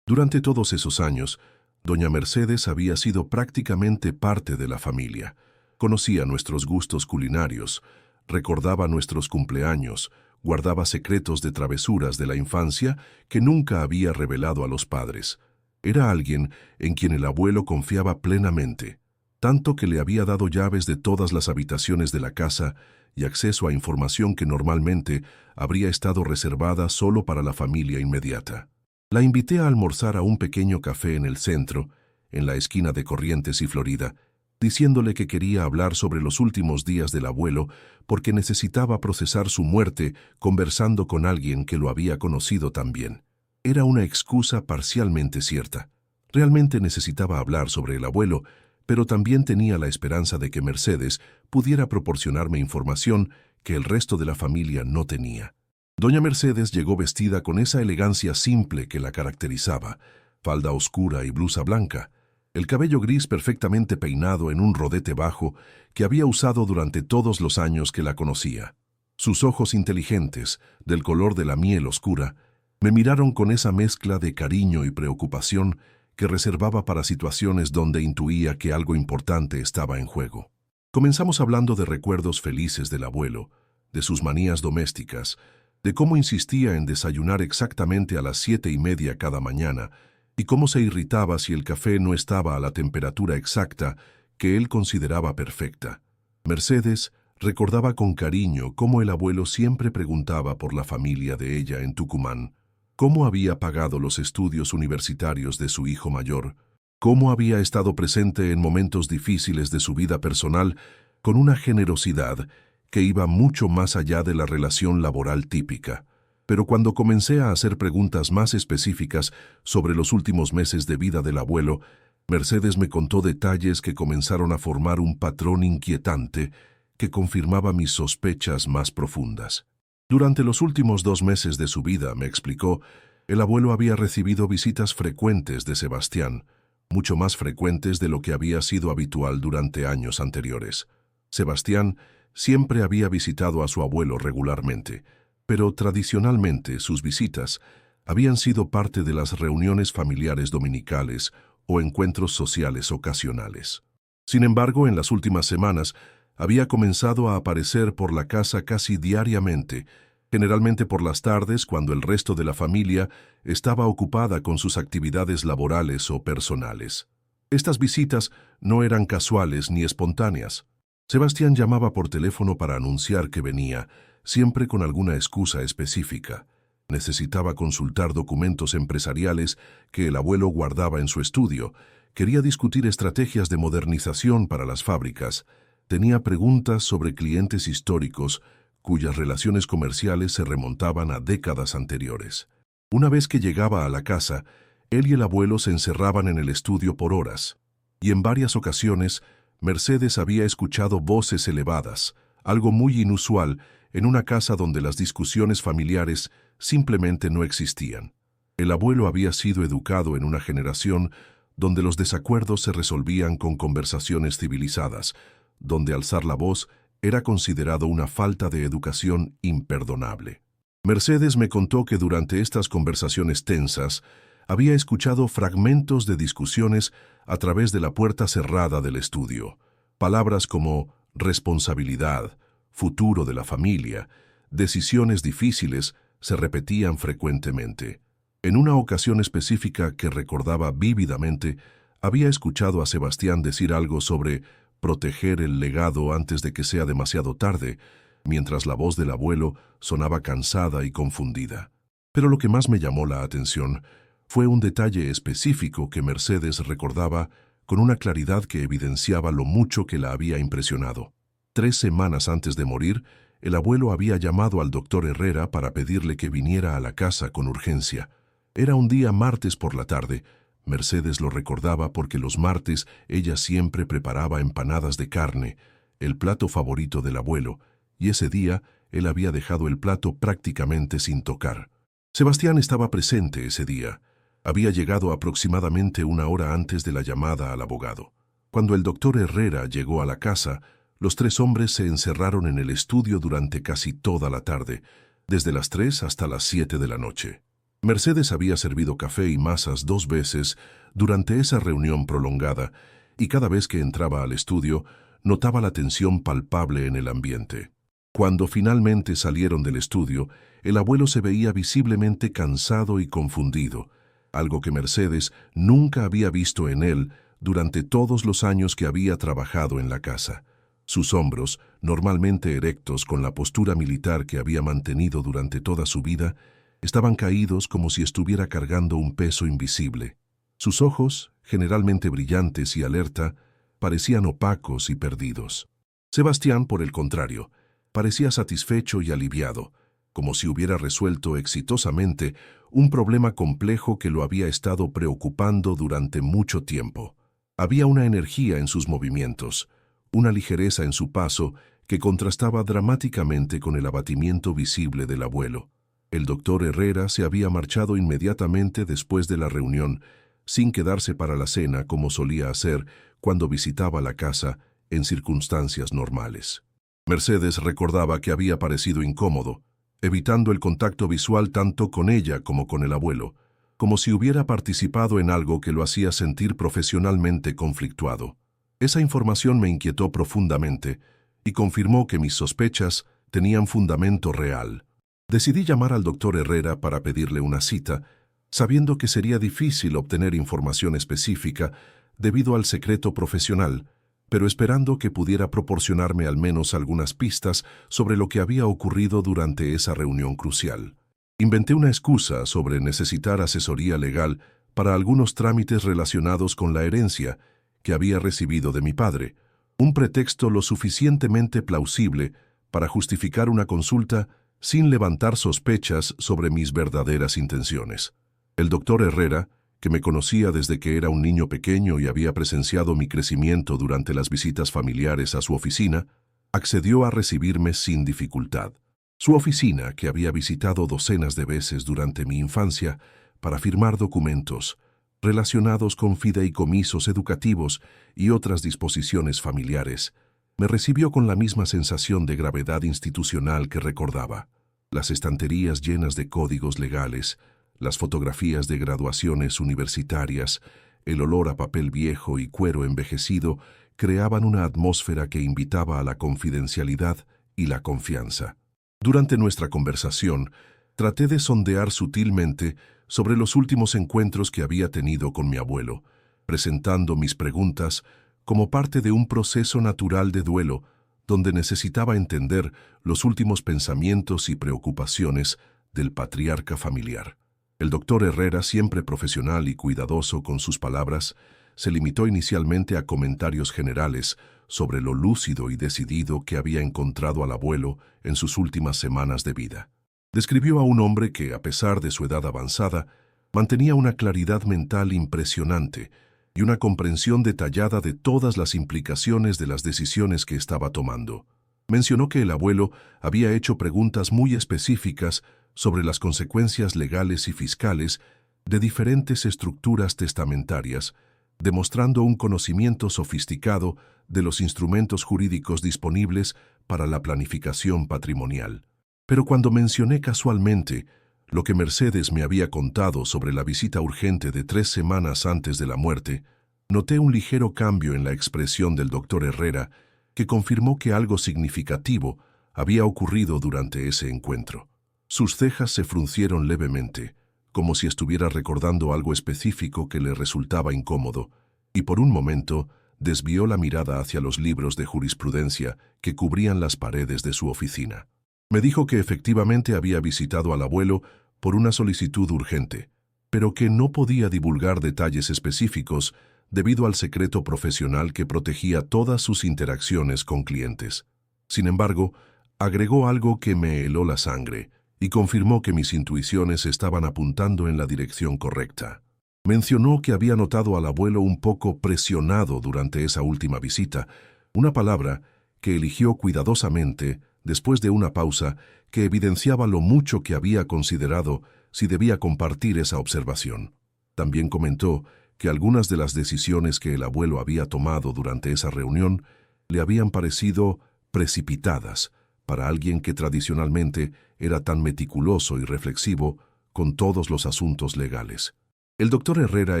Durante todos esos años, doña Mercedes había sido prácticamente parte de la familia. Conocía nuestros gustos culinarios, recordaba nuestros cumpleaños, guardaba secretos de travesuras de la infancia que nunca había revelado a los padres. Era alguien en quien el abuelo confiaba plenamente, tanto que le había dado llaves de todas las habitaciones de la casa y acceso a información que normalmente habría estado reservada solo para la familia inmediata. La invité a almorzar a un pequeño café en el centro, en la esquina de Corrientes y Florida, diciéndole que quería hablar sobre los últimos días del abuelo porque necesitaba procesar su muerte conversando con alguien que lo había conocido también. Era una excusa parcialmente cierta. Realmente necesitaba hablar sobre el abuelo, pero también tenía la esperanza de que Mercedes pudiera proporcionarme información que el resto de la familia no tenía. Doña Mercedes llegó vestida con esa elegancia simple que la caracterizaba, falda oscura y blusa blanca, el cabello gris perfectamente peinado en un rodete bajo que había usado durante todos los años que la conocía. Sus ojos inteligentes, del color de la miel oscura, me miraron con esa mezcla de cariño y preocupación que reservaba para situaciones donde intuía que algo importante estaba en juego. Comenzamos hablando de recuerdos felices del abuelo, de sus manías domésticas, de cómo insistía en desayunar exactamente a las 7:30 cada mañana y cómo se irritaba si el café no estaba a la temperatura exacta que él consideraba perfecta. Mercedes recordaba con cariño cómo el abuelo siempre preguntaba por la familia de ella en Tucumán, cómo había pagado los estudios universitarios de su hijo mayor, cómo había estado presente en momentos difíciles de su vida personal con una generosidad que iba mucho más allá de la relación laboral típica. Pero cuando comencé a hacer preguntas más específicas sobre los últimos meses de vida del abuelo, Mercedes me contó detalles que comenzaron a formar un patrón inquietante que confirmaba mis sospechas más profundas. Durante los últimos 2 meses de su vida, me explicó, el abuelo había recibido visitas frecuentes de Sebastián, mucho más frecuentes de lo que había sido habitual durante años anteriores. Sebastián siempre había visitado a su abuelo regularmente, pero tradicionalmente sus visitas habían sido parte de las reuniones familiares dominicales o encuentros sociales ocasionales. Sin embargo, en las últimas semanas, había comenzado a aparecer por la casa casi diariamente, generalmente por las tardes cuando el resto de la familia estaba ocupada con sus actividades laborales o personales. Estas visitas no eran casuales ni espontáneas. Sebastián llamaba por teléfono para anunciar que venía, siempre con alguna excusa específica. Necesitaba consultar documentos empresariales que el abuelo guardaba en su estudio, quería discutir estrategias de modernización para las fábricas, tenía preguntas sobre clientes históricos cuyas relaciones comerciales se remontaban a décadas anteriores. Una vez que llegaba a la casa, él y el abuelo se encerraban en el estudio por horas, y en varias ocasiones Mercedes había escuchado voces elevadas, algo muy inusual en una casa donde las discusiones familiares simplemente no existían. El abuelo había sido educado en una generación donde los desacuerdos se resolvían con conversaciones civilizadas, donde alzar la voz era considerado una falta de educación imperdonable. Mercedes me contó que durante estas conversaciones tensas había escuchado fragmentos de discusiones a través de la puerta cerrada del estudio. Palabras como responsabilidad, futuro de la familia, decisiones difíciles se repetían frecuentemente. En una ocasión específica que recordaba vívidamente, había escuchado a Sebastián decir algo sobre proteger el legado antes de que sea demasiado tarde, mientras la voz del abuelo sonaba cansada y confundida. Pero lo que más me llamó la atención fue un detalle específico que Mercedes recordaba con una claridad que evidenciaba lo mucho que la había impresionado. 3 semanas antes de morir, el abuelo había llamado al doctor Herrera para pedirle que viniera a la casa con urgencia. Era un día martes por la tarde. Mercedes lo recordaba porque los martes ella siempre preparaba empanadas de carne, el plato favorito del abuelo, y ese día él había dejado el plato prácticamente sin tocar. Sebastián estaba presente ese día. Había llegado aproximadamente 1 hora antes de la llamada al abogado. Cuando el doctor Herrera llegó a la casa, los 3 hombres se encerraron en el estudio durante casi toda la tarde, desde las 3 hasta las 7 de la noche. Mercedes había servido café y masas 2 veces durante esa reunión prolongada, y cada vez que entraba al estudio, notaba la tensión palpable en el ambiente. Cuando finalmente salieron del estudio, el abuelo se veía visiblemente cansado y confundido, algo que Mercedes nunca había visto en él durante todos los años que había trabajado en la casa. Sus hombros normalmente erectos con la postura militar que había mantenido durante toda su vida, estaban caídos como si estuviera cargando un peso invisible. Sus ojos, generalmente brillantes y alerta, parecían opacos y perdidos. Sebastián, por el contrario, parecía satisfecho y aliviado, como si hubiera resuelto exitosamente un problema complejo que lo había estado preocupando durante mucho tiempo. Había una energía en sus movimientos, una ligereza en su paso que contrastaba dramáticamente con el abatimiento visible del abuelo. El doctor Herrera se había marchado inmediatamente después de la reunión, sin quedarse para la cena como solía hacer cuando visitaba la casa en circunstancias normales. Mercedes recordaba que había parecido incómodo, evitando el contacto visual tanto con ella como con el abuelo, como si hubiera participado en algo que lo hacía sentir profesionalmente conflictuado. Esa información me inquietó profundamente y confirmó que mis sospechas tenían fundamento real. Decidí llamar al doctor Herrera para pedirle una cita, sabiendo que sería difícil obtener información específica debido al secreto profesional, pero esperando que pudiera proporcionarme al menos algunas pistas sobre lo que había ocurrido durante esa reunión crucial. Inventé una excusa sobre necesitar asesoría legal para algunos trámites relacionados con la herencia que había recibido de mi padre, un pretexto lo suficientemente plausible para justificar una consulta sin levantar sospechas sobre mis verdaderas intenciones. El doctor Herrera, que me conocía desde que era un niño pequeño y había presenciado mi crecimiento durante las visitas familiares a su oficina, accedió a recibirme sin dificultad. Su oficina, que había visitado docenas de veces durante mi infancia para firmar documentos relacionados con fideicomisos educativos y otras disposiciones familiares, me recibió con la misma sensación de gravedad institucional que recordaba. Las estanterías llenas de códigos legales, las fotografías de graduaciones universitarias, el olor a papel viejo y cuero envejecido creaban una atmósfera que invitaba a la confidencialidad y la confianza. Durante nuestra conversación, traté de sondear sutilmente sobre los últimos encuentros que había tenido con mi abuelo, presentando mis preguntas como parte de un proceso natural de duelo donde necesitaba entender los últimos pensamientos y preocupaciones del patriarca familiar. El doctor Herrera, siempre profesional y cuidadoso con sus palabras, se limitó inicialmente a comentarios generales sobre lo lúcido y decidido que había encontrado al abuelo en sus últimas semanas de vida. Describió a un hombre que, a pesar de su edad avanzada, mantenía una claridad mental impresionante y una comprensión detallada de todas las implicaciones de las decisiones que estaba tomando. Mencionó que el abuelo había hecho preguntas muy específicas sobre las consecuencias legales y fiscales de diferentes estructuras testamentarias, demostrando un conocimiento sofisticado de los instrumentos jurídicos disponibles para la planificación patrimonial. Pero cuando mencioné casualmente lo que Mercedes me había contado sobre la visita urgente de 3 semanas antes de la muerte, noté un ligero cambio en la expresión del doctor Herrera que confirmó que algo significativo había ocurrido durante ese encuentro. Sus cejas se fruncieron levemente, como si estuviera recordando algo específico que le resultaba incómodo, y por un momento desvió la mirada hacia los libros de jurisprudencia que cubrían las paredes de su oficina. Me dijo que efectivamente había visitado al abuelo por una solicitud urgente, pero que no podía divulgar detalles específicos debido al secreto profesional que protegía todas sus interacciones con clientes. Sin embargo, agregó algo que me heló la sangre y confirmó que mis intuiciones estaban apuntando en la dirección correcta. Mencionó que había notado al abuelo un poco presionado durante esa última visita, una palabra que eligió cuidadosamente después de una pausa que evidenciaba lo mucho que había considerado si debía compartir esa observación. También comentó que algunas de las decisiones que el abuelo había tomado durante esa reunión le habían parecido precipitadas para alguien que tradicionalmente era tan meticuloso y reflexivo con todos los asuntos legales. El doctor Herrera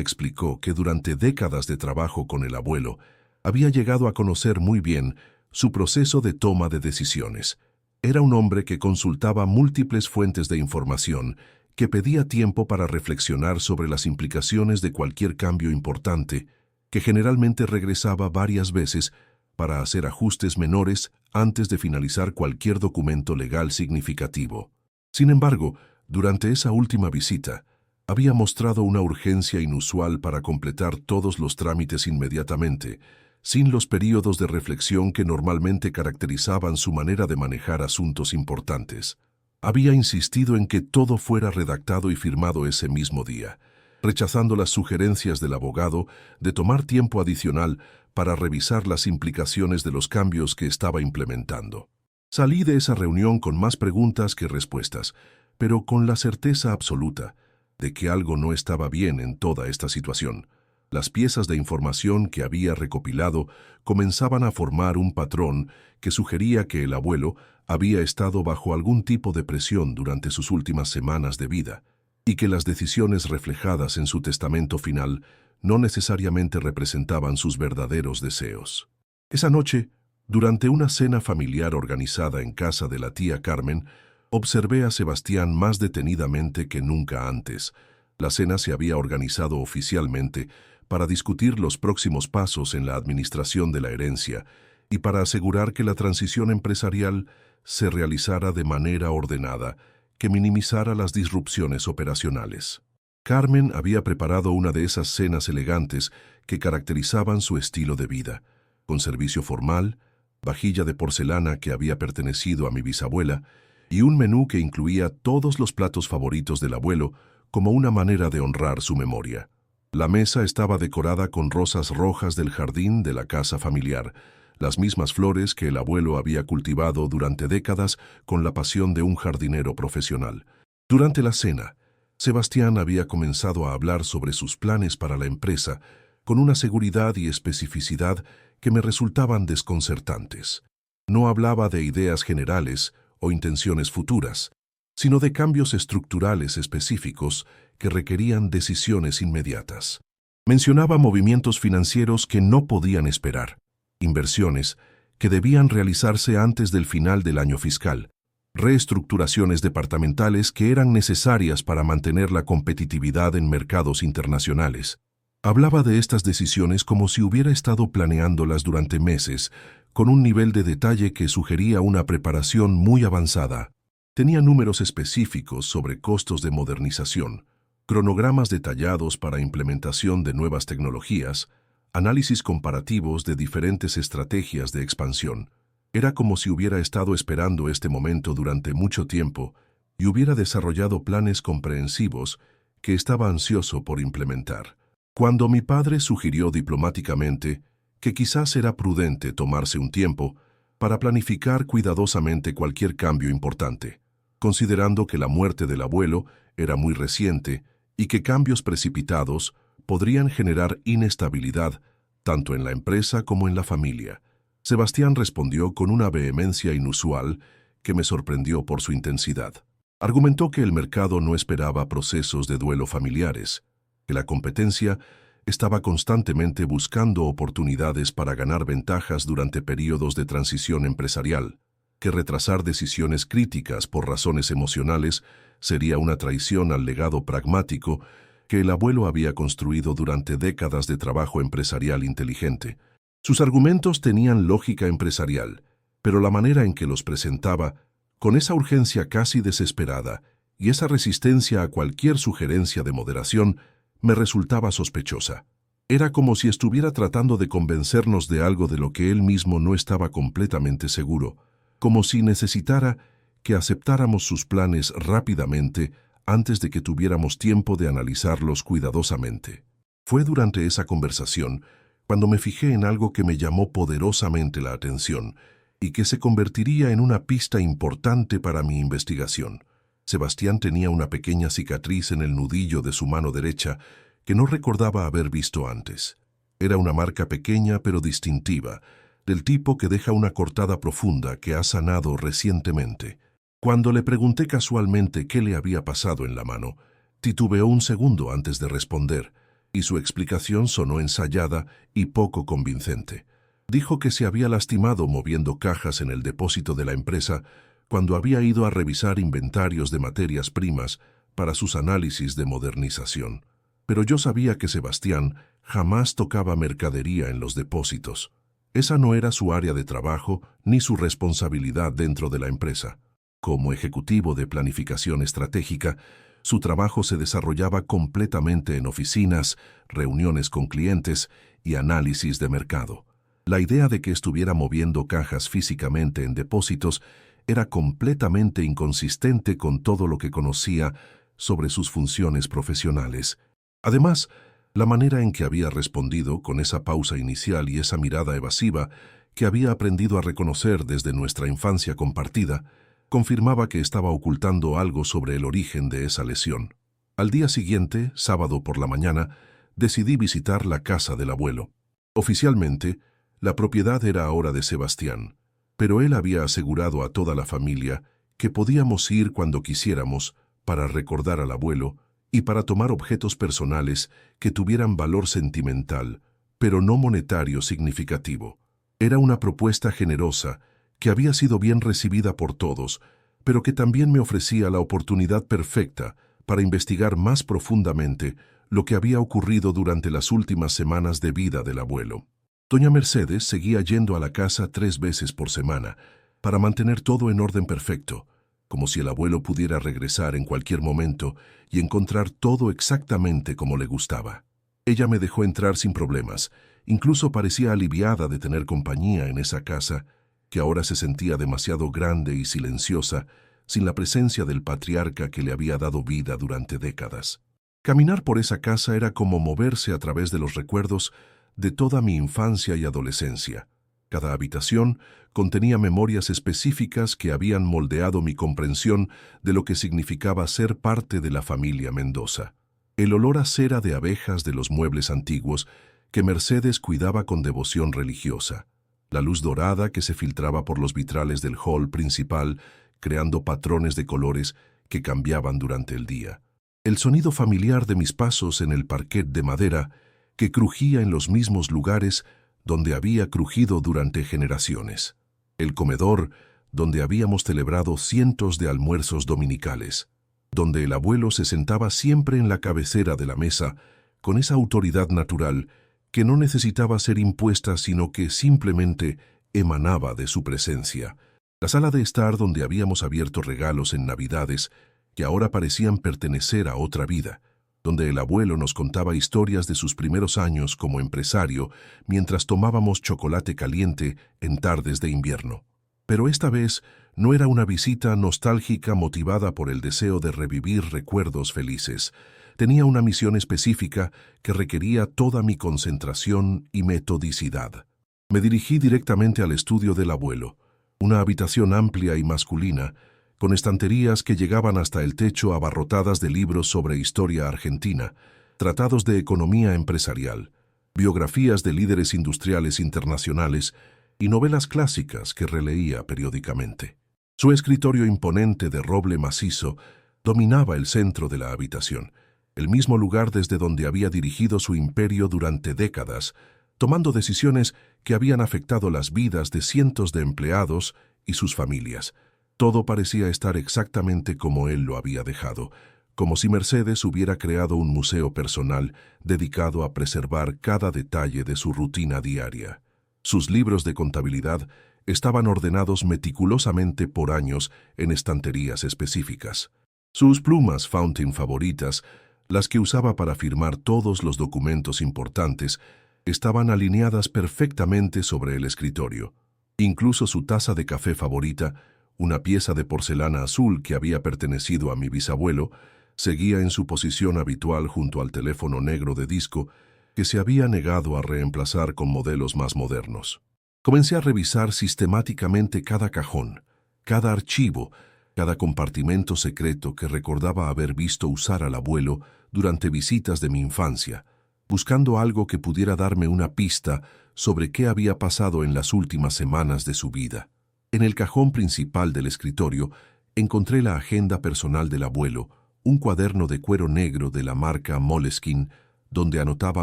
explicó que durante décadas de trabajo con el abuelo había llegado a conocer muy bien su proceso de toma de decisiones. Era un hombre que consultaba múltiples fuentes de información, que pedía tiempo para reflexionar sobre las implicaciones de cualquier cambio importante, que generalmente regresaba varias veces para hacer ajustes menores antes de finalizar cualquier documento legal significativo. Sin embargo, durante esa última visita, había mostrado una urgencia inusual para completar todos los trámites inmediatamente, sin los períodos de reflexión que normalmente caracterizaban su manera de manejar asuntos importantes. Había insistido en que todo fuera redactado y firmado ese mismo día, rechazando las sugerencias del abogado de tomar tiempo adicional para revisar las implicaciones de los cambios que estaba implementando. Salí de esa reunión con más preguntas que respuestas, pero con la certeza absoluta de que algo no estaba bien en toda esta situación. Las piezas de información que había recopilado comenzaban a formar un patrón que sugería que el abuelo había estado bajo algún tipo de presión durante sus últimas semanas de vida, y que las decisiones reflejadas en su testamento final no necesariamente representaban sus verdaderos deseos. Esa noche, durante una cena familiar organizada en casa de la tía Carmen, observé a Sebastián más detenidamente que nunca antes. La cena se había organizado oficialmente para discutir los próximos pasos en la administración de la herencia y para asegurar que la transición empresarial se realizara de manera ordenada, que minimizara las disrupciones operacionales. Carmen había preparado una de esas cenas elegantes que caracterizaban su estilo de vida, con servicio formal, vajilla de porcelana que había pertenecido a mi bisabuela, y un menú que incluía todos los platos favoritos del abuelo como una manera de honrar su memoria. La mesa estaba decorada con rosas rojas del jardín de la casa familiar, las mismas flores que el abuelo había cultivado durante décadas con la pasión de un jardinero profesional. Durante la cena, Sebastián había comenzado a hablar sobre sus planes para la empresa con una seguridad y especificidad que me resultaban desconcertantes. No hablaba de ideas generales o intenciones futuras, sino de cambios estructurales específicos que requerían decisiones inmediatas. Mencionaba movimientos financieros que no podían esperar, inversiones que debían realizarse antes del final del año fiscal, reestructuraciones departamentales que eran necesarias para mantener la competitividad en mercados internacionales. Hablaba de estas decisiones como si hubiera estado planeándolas durante meses, con un nivel de detalle que sugería una preparación muy avanzada. Tenía números específicos sobre costos de modernización, cronogramas detallados para implementación de nuevas tecnologías, análisis comparativos de diferentes estrategias de expansión. Era como si hubiera estado esperando este momento durante mucho tiempo y hubiera desarrollado planes comprensivos que estaba ansioso por implementar. Cuando mi padre sugirió diplomáticamente que quizás era prudente tomarse un tiempo para planificar cuidadosamente cualquier cambio importante, considerando que la muerte del abuelo era muy reciente y que cambios precipitados podrían generar inestabilidad tanto en la empresa como en la familia. Sebastián respondió con una vehemencia inusual que me sorprendió por su intensidad. Argumentó que el mercado no esperaba procesos de duelo familiares, que la competencia estaba constantemente buscando oportunidades para ganar ventajas durante periodos de transición empresarial, que retrasar decisiones críticas por razones emocionales sería una traición al legado pragmático que el abuelo había construido durante décadas de trabajo empresarial inteligente. Sus argumentos tenían lógica empresarial, pero la manera en que los presentaba, con esa urgencia casi desesperada y esa resistencia a cualquier sugerencia de moderación, me resultaba sospechosa. Era como si estuviera tratando de convencernos de algo de lo que él mismo no estaba completamente seguro, como si necesitara que aceptáramos sus planes rápidamente antes de que tuviéramos tiempo de analizarlos cuidadosamente. Fue durante esa conversación cuando me fijé en algo que me llamó poderosamente la atención y que se convertiría en una pista importante para mi investigación. Sebastián tenía una pequeña cicatriz en el nudillo de su mano derecha que no recordaba haber visto antes. Era una marca pequeña pero distintiva, del tipo que deja una cortada profunda que ha sanado recientemente. Cuando le pregunté casualmente qué le había pasado en la mano, titubeó un segundo antes de responder, y su explicación sonó ensayada y poco convincente. Dijo que se había lastimado moviendo cajas en el depósito de la empresa cuando había ido a revisar inventarios de materias primas para sus análisis de modernización. Pero yo sabía que Sebastián jamás tocaba mercadería en los depósitos. Esa no era su área de trabajo ni su responsabilidad dentro de la empresa. Como ejecutivo de planificación estratégica, su trabajo se desarrollaba completamente en oficinas, reuniones con clientes y análisis de mercado. La idea de que estuviera moviendo cajas físicamente en depósitos era completamente inconsistente con todo lo que conocía sobre sus funciones profesionales. Además, la manera en que había respondido con esa pausa inicial y esa mirada evasiva que había aprendido a reconocer desde nuestra infancia compartida, confirmaba que estaba ocultando algo sobre el origen de esa lesión. Al día siguiente, sábado por la mañana, decidí visitar la casa del abuelo. Oficialmente, la propiedad era ahora de Sebastián, pero él había asegurado a toda la familia que podíamos ir cuando quisiéramos para recordar al abuelo y para tomar objetos personales que tuvieran valor sentimental, pero no monetario significativo. Era una propuesta generosa que había sido bien recibida por todos, pero que también me ofrecía la oportunidad perfecta para investigar más profundamente lo que había ocurrido durante las últimas semanas de vida del abuelo. Doña Mercedes seguía yendo a la casa 3 veces por semana para mantener todo en orden perfecto, como si el abuelo pudiera regresar en cualquier momento y encontrar todo exactamente como le gustaba. Ella me dejó entrar sin problemas, incluso parecía aliviada de tener compañía en esa casa, que ahora se sentía demasiado grande y silenciosa, sin la presencia del patriarca que le había dado vida durante décadas. Caminar por esa casa era como moverse a través de los recuerdos de toda mi infancia y adolescencia. Cada habitación contenía memorias específicas que habían moldeado mi comprensión de lo que significaba ser parte de la familia Mendoza. El olor a cera de abejas de los muebles antiguos que Mercedes cuidaba con devoción religiosa. La luz dorada que se filtraba por los vitrales del hall principal, creando patrones de colores que cambiaban durante el día. El sonido familiar de mis pasos en el parquet de madera que crujía en los mismos lugares donde había crujido durante generaciones. El comedor, donde habíamos celebrado cientos de almuerzos dominicales, donde el abuelo se sentaba siempre en la cabecera de la mesa, con esa autoridad natural que no necesitaba ser impuesta, sino que simplemente emanaba de su presencia. La sala de estar donde habíamos abierto regalos en Navidades, que ahora parecían pertenecer a otra vida, donde el abuelo nos contaba historias de sus primeros años como empresario mientras tomábamos chocolate caliente en tardes de invierno. Pero esta vez no era una visita nostálgica motivada por el deseo de revivir recuerdos felices. Tenía una misión específica que requería toda mi concentración y metodicidad. Me dirigí directamente al estudio del abuelo, una habitación amplia y masculina, con estanterías que llegaban hasta el techo abarrotadas de libros sobre historia argentina, tratados de economía empresarial, biografías de líderes industriales internacionales y novelas clásicas que releía periódicamente. Su escritorio imponente de roble macizo dominaba el centro de la habitación, el mismo lugar desde donde había dirigido su imperio durante décadas, tomando decisiones que habían afectado las vidas de cientos de empleados y sus familias. Todo parecía estar exactamente como él lo había dejado, como si Mercedes hubiera creado un museo personal dedicado a preservar cada detalle de su rutina diaria. Sus libros de contabilidad estaban ordenados meticulosamente por años en estanterías específicas. Sus plumas Fountain favoritas, las que usaba para firmar todos los documentos importantes, estaban alineadas perfectamente sobre el escritorio. Incluso su taza de café favorita, una pieza de porcelana azul que había pertenecido a mi bisabuelo, seguía en su posición habitual junto al teléfono negro de disco que se había negado a reemplazar con modelos más modernos. Comencé a revisar sistemáticamente cada cajón, cada archivo, cada compartimento secreto que recordaba haber visto usar al abuelo durante visitas de mi infancia, buscando algo que pudiera darme una pista sobre qué había pasado en las últimas semanas de su vida. En el cajón principal del escritorio encontré la agenda personal del abuelo, un cuaderno de cuero negro de la marca Moleskine, donde anotaba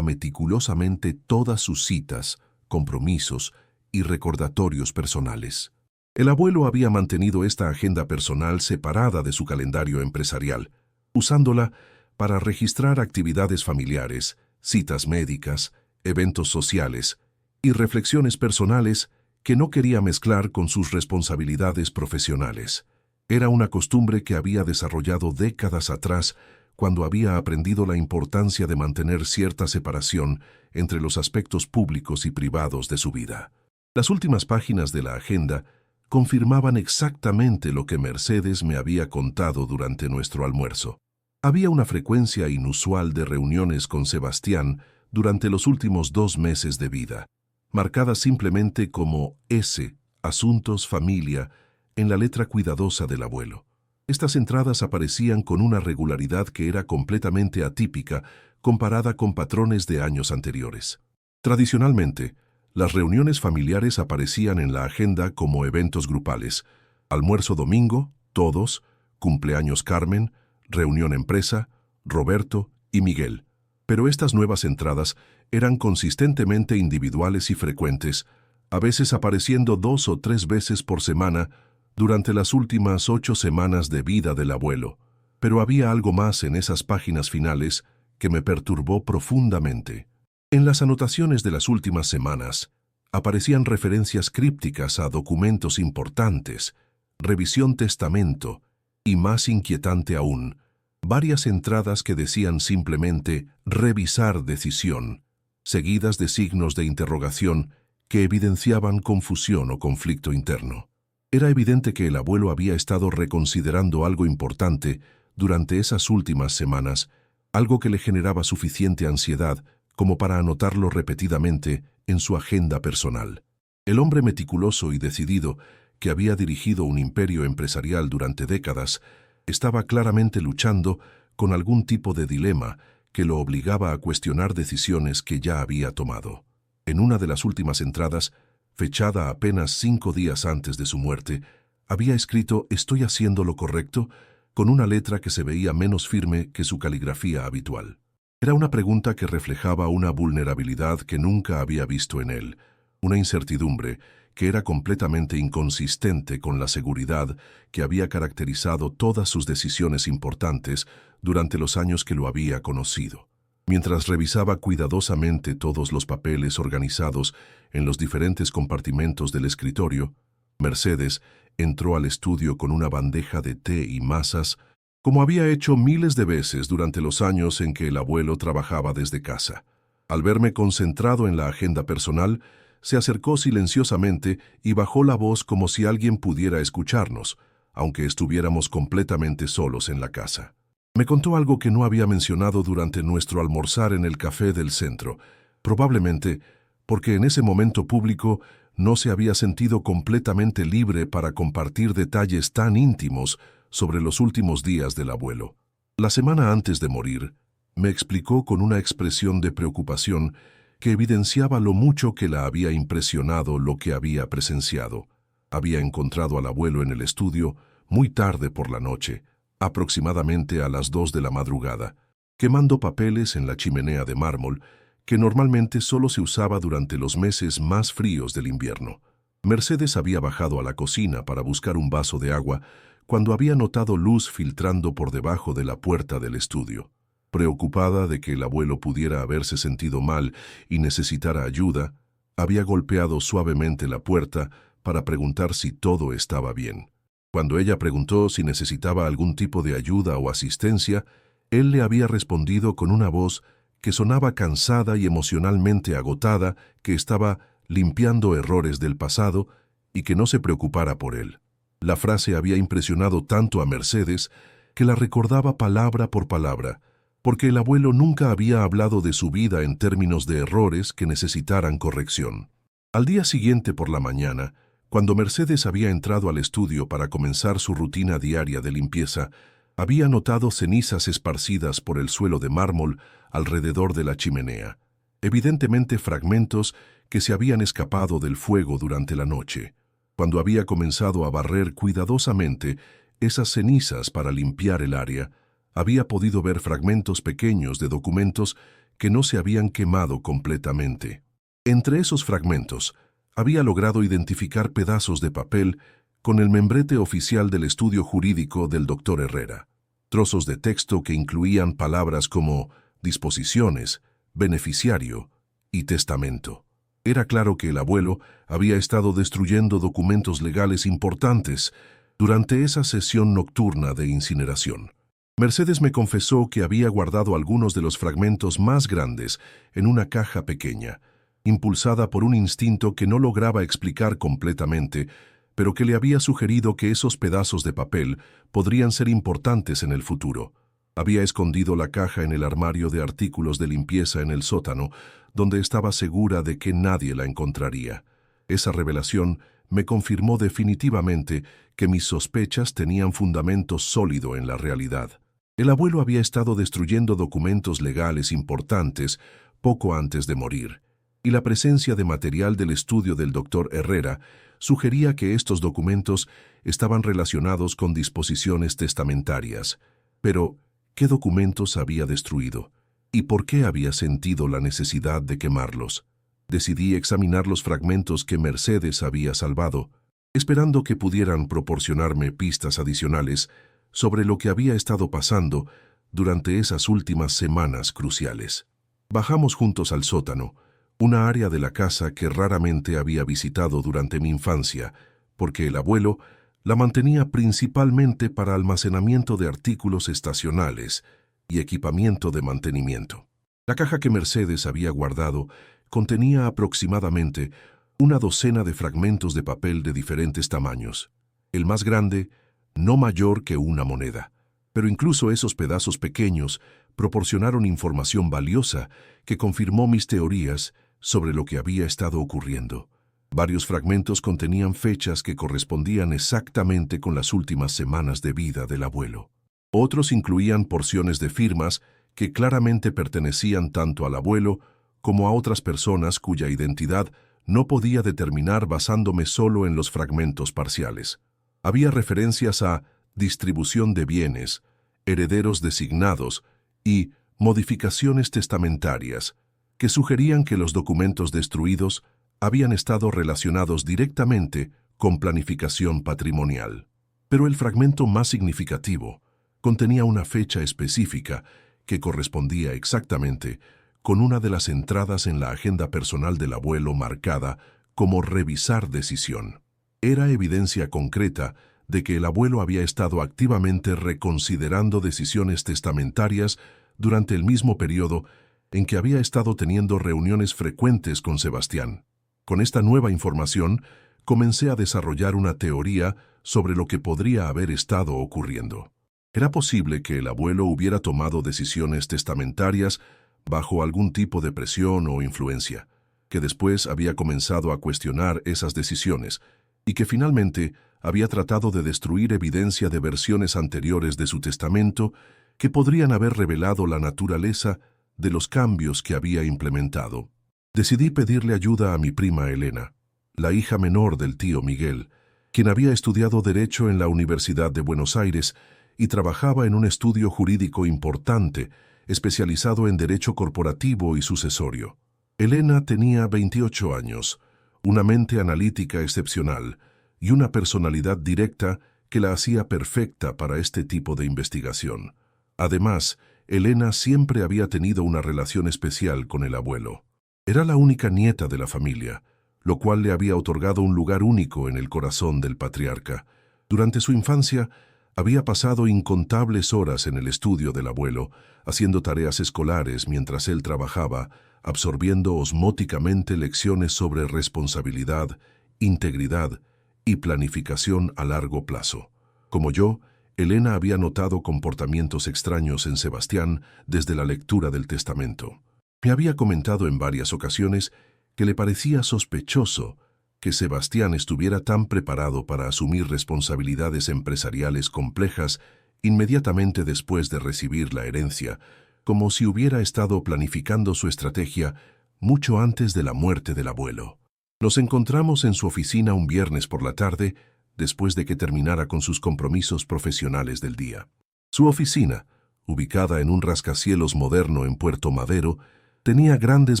meticulosamente todas sus citas, compromisos y recordatorios personales. El abuelo había mantenido esta agenda personal separada de su calendario empresarial, usándola para registrar actividades familiares, citas médicas, eventos sociales y reflexiones personales que no quería mezclar con sus responsabilidades profesionales. Era una costumbre que había desarrollado décadas atrás cuando había aprendido la importancia de mantener cierta separación entre los aspectos públicos y privados de su vida. Las últimas páginas de la agenda confirmaban exactamente lo que Mercedes me había contado durante nuestro almuerzo. Había una frecuencia inusual de reuniones con Sebastián durante los últimos 2 meses de vida, marcada simplemente como S, asuntos, familia, en la letra cuidadosa del abuelo. Estas entradas aparecían con una regularidad que era completamente atípica comparada con patrones de años anteriores. Tradicionalmente, las reuniones familiares aparecían en la agenda como eventos grupales: almuerzo domingo, todos, cumpleaños Carmen, reunión empresa, Roberto y Miguel. Pero estas nuevas entradas eran consistentemente individuales y frecuentes, a veces apareciendo 2 o 3 veces por semana durante las últimas 8 semanas de vida del abuelo. Pero había algo más en esas páginas finales que me perturbó profundamente. En las anotaciones de las últimas semanas aparecían referencias crípticas a documentos importantes, revisión testamento y, más inquietante aún, varias entradas que decían simplemente «revisar decisión», seguidas de signos de interrogación que evidenciaban confusión o conflicto interno. Era evidente que el abuelo había estado reconsiderando algo importante durante esas últimas semanas, algo que le generaba suficiente ansiedad como para anotarlo repetidamente en su agenda personal. El hombre meticuloso y decidido, que había dirigido un imperio empresarial durante décadas, estaba claramente luchando con algún tipo de dilema que lo obligaba a cuestionar decisiones que ya había tomado. En una de las últimas entradas, fechada apenas 5 días antes de su muerte, había escrito «¿Estoy haciendo lo correcto?», con una letra que se veía menos firme que su caligrafía habitual. Era una pregunta que reflejaba una vulnerabilidad que nunca había visto en él, una incertidumbre que era completamente inconsistente con la seguridad que había caracterizado todas sus decisiones importantes durante los años que lo había conocido. Mientras revisaba cuidadosamente todos los papeles organizados en los diferentes compartimentos del escritorio, Mercedes entró al estudio con una bandeja de té y masas, como había hecho miles de veces durante los años en que el abuelo trabajaba desde casa. Al verme concentrado en la agenda personal, se acercó silenciosamente y bajó la voz como si alguien pudiera escucharnos, aunque estuviéramos completamente solos en la casa. Me contó algo que no había mencionado durante nuestro almorzar en el café del centro, probablemente porque en ese momento público no se había sentido completamente libre para compartir detalles tan íntimos sobre los últimos días del abuelo. La semana antes de morir, me explicó con una expresión de preocupación que evidenciaba lo mucho que la había impresionado lo que había presenciado. Había encontrado al abuelo en el estudio muy tarde por la noche, aproximadamente a las 2 de la madrugada, quemando papeles en la chimenea de mármol que normalmente solo se usaba durante los meses más fríos del invierno. Mercedes había bajado a la cocina para buscar un vaso de agua cuando había notado luz filtrando por debajo de la puerta del estudio. Preocupada de que el abuelo pudiera haberse sentido mal y necesitara ayuda, había golpeado suavemente la puerta para preguntar si todo estaba bien. Cuando ella preguntó si necesitaba algún tipo de ayuda o asistencia, él le había respondido con una voz que sonaba cansada y emocionalmente agotada, que estaba limpiando errores del pasado y que no se preocupara por él. La frase había impresionado tanto a Mercedes que la recordaba palabra por palabra, porque el abuelo nunca había hablado de su vida en términos de errores que necesitaran corrección. Al día siguiente por la mañana, cuando Mercedes había entrado al estudio para comenzar su rutina diaria de limpieza, había notado cenizas esparcidas por el suelo de mármol alrededor de la chimenea, evidentemente fragmentos que se habían escapado del fuego durante la noche. Cuando había comenzado a barrer cuidadosamente esas cenizas para limpiar el área, había podido ver fragmentos pequeños de documentos que no se habían quemado completamente. Entre esos fragmentos, había logrado identificar pedazos de papel con el membrete oficial del estudio jurídico del doctor Herrera, trozos de texto que incluían palabras como disposiciones, beneficiario y testamento. Era claro que el abuelo había estado destruyendo documentos legales importantes durante esa sesión nocturna de incineración. Mercedes me confesó que había guardado algunos de los fragmentos más grandes en una caja pequeña, impulsada por un instinto que no lograba explicar completamente, pero que le había sugerido que esos pedazos de papel podrían ser importantes en el futuro. Había escondido la caja en el armario de artículos de limpieza en el sótano, donde estaba segura de que nadie la encontraría. Esa revelación me confirmó definitivamente que mis sospechas tenían fundamento sólido en la realidad. El abuelo había estado destruyendo documentos legales importantes poco antes de morir, y la presencia de material del estudio del doctor Herrera sugería que estos documentos estaban relacionados con disposiciones testamentarias. Pero, ¿qué documentos había destruido? ¿Y por qué había sentido la necesidad de quemarlos? Decidí examinar los fragmentos que Mercedes había salvado, esperando que pudieran proporcionarme pistas adicionales sobre lo que había estado pasando durante esas últimas semanas cruciales. Bajamos juntos al sótano, una área de la casa que raramente había visitado durante mi infancia, porque el abuelo la mantenía principalmente para almacenamiento de artículos estacionales y equipamiento de mantenimiento. La caja que Mercedes había guardado contenía aproximadamente una docena de fragmentos de papel de diferentes tamaños. El más grande, no mayor que una moneda. Pero incluso esos pedazos pequeños proporcionaron información valiosa que confirmó mis teorías sobre lo que había estado ocurriendo. Varios fragmentos contenían fechas que correspondían exactamente con las últimas semanas de vida del abuelo. Otros incluían porciones de firmas que claramente pertenecían tanto al abuelo como a otras personas cuya identidad no podía determinar basándome solo en los fragmentos parciales. Había referencias a distribución de bienes, herederos designados y modificaciones testamentarias que sugerían que los documentos destruidos habían estado relacionados directamente con planificación patrimonial. Pero el fragmento más significativo contenía una fecha específica que correspondía exactamente con una de las entradas en la agenda personal del abuelo marcada como revisar decisión. Era evidencia concreta de que el abuelo había estado activamente reconsiderando decisiones testamentarias durante el mismo periodo en que había estado teniendo reuniones frecuentes con Sebastián. Con esta nueva información, comencé a desarrollar una teoría sobre lo que podría haber estado ocurriendo. ¿Era posible que el abuelo hubiera tomado decisiones testamentarias bajo algún tipo de presión o influencia, que después había comenzado a cuestionar esas decisiones y que finalmente había tratado de destruir evidencia de versiones anteriores de su testamento que podrían haber revelado la naturaleza de los cambios que había implementado? Decidí pedirle ayuda a mi prima Elena, la hija menor del tío Miguel, quien había estudiado Derecho en la Universidad de Buenos Aires y trabajaba en un estudio jurídico importante, especializado en Derecho Corporativo y Sucesorio. Elena tenía 28 años, una mente analítica excepcional y una personalidad directa que la hacía perfecta para este tipo de investigación. Además, Elena siempre había tenido una relación especial con el abuelo. Era la única nieta de la familia, lo cual le había otorgado un lugar único en el corazón del patriarca. Durante su infancia, había pasado incontables horas en el estudio del abuelo, haciendo tareas escolares mientras él trabajaba, absorbiendo osmóticamente lecciones sobre responsabilidad, integridad y planificación a largo plazo. Como yo, Elena había notado comportamientos extraños en Sebastián desde la lectura del testamento. Me había comentado en varias ocasiones que le parecía sospechoso que Sebastián estuviera tan preparado para asumir responsabilidades empresariales complejas inmediatamente después de recibir la herencia, como si hubiera estado planificando su estrategia mucho antes de la muerte del abuelo. Nos encontramos en su oficina un viernes por la tarde, después de que terminara con sus compromisos profesionales del día. Su oficina, ubicada en un rascacielos moderno en Puerto Madero, tenía grandes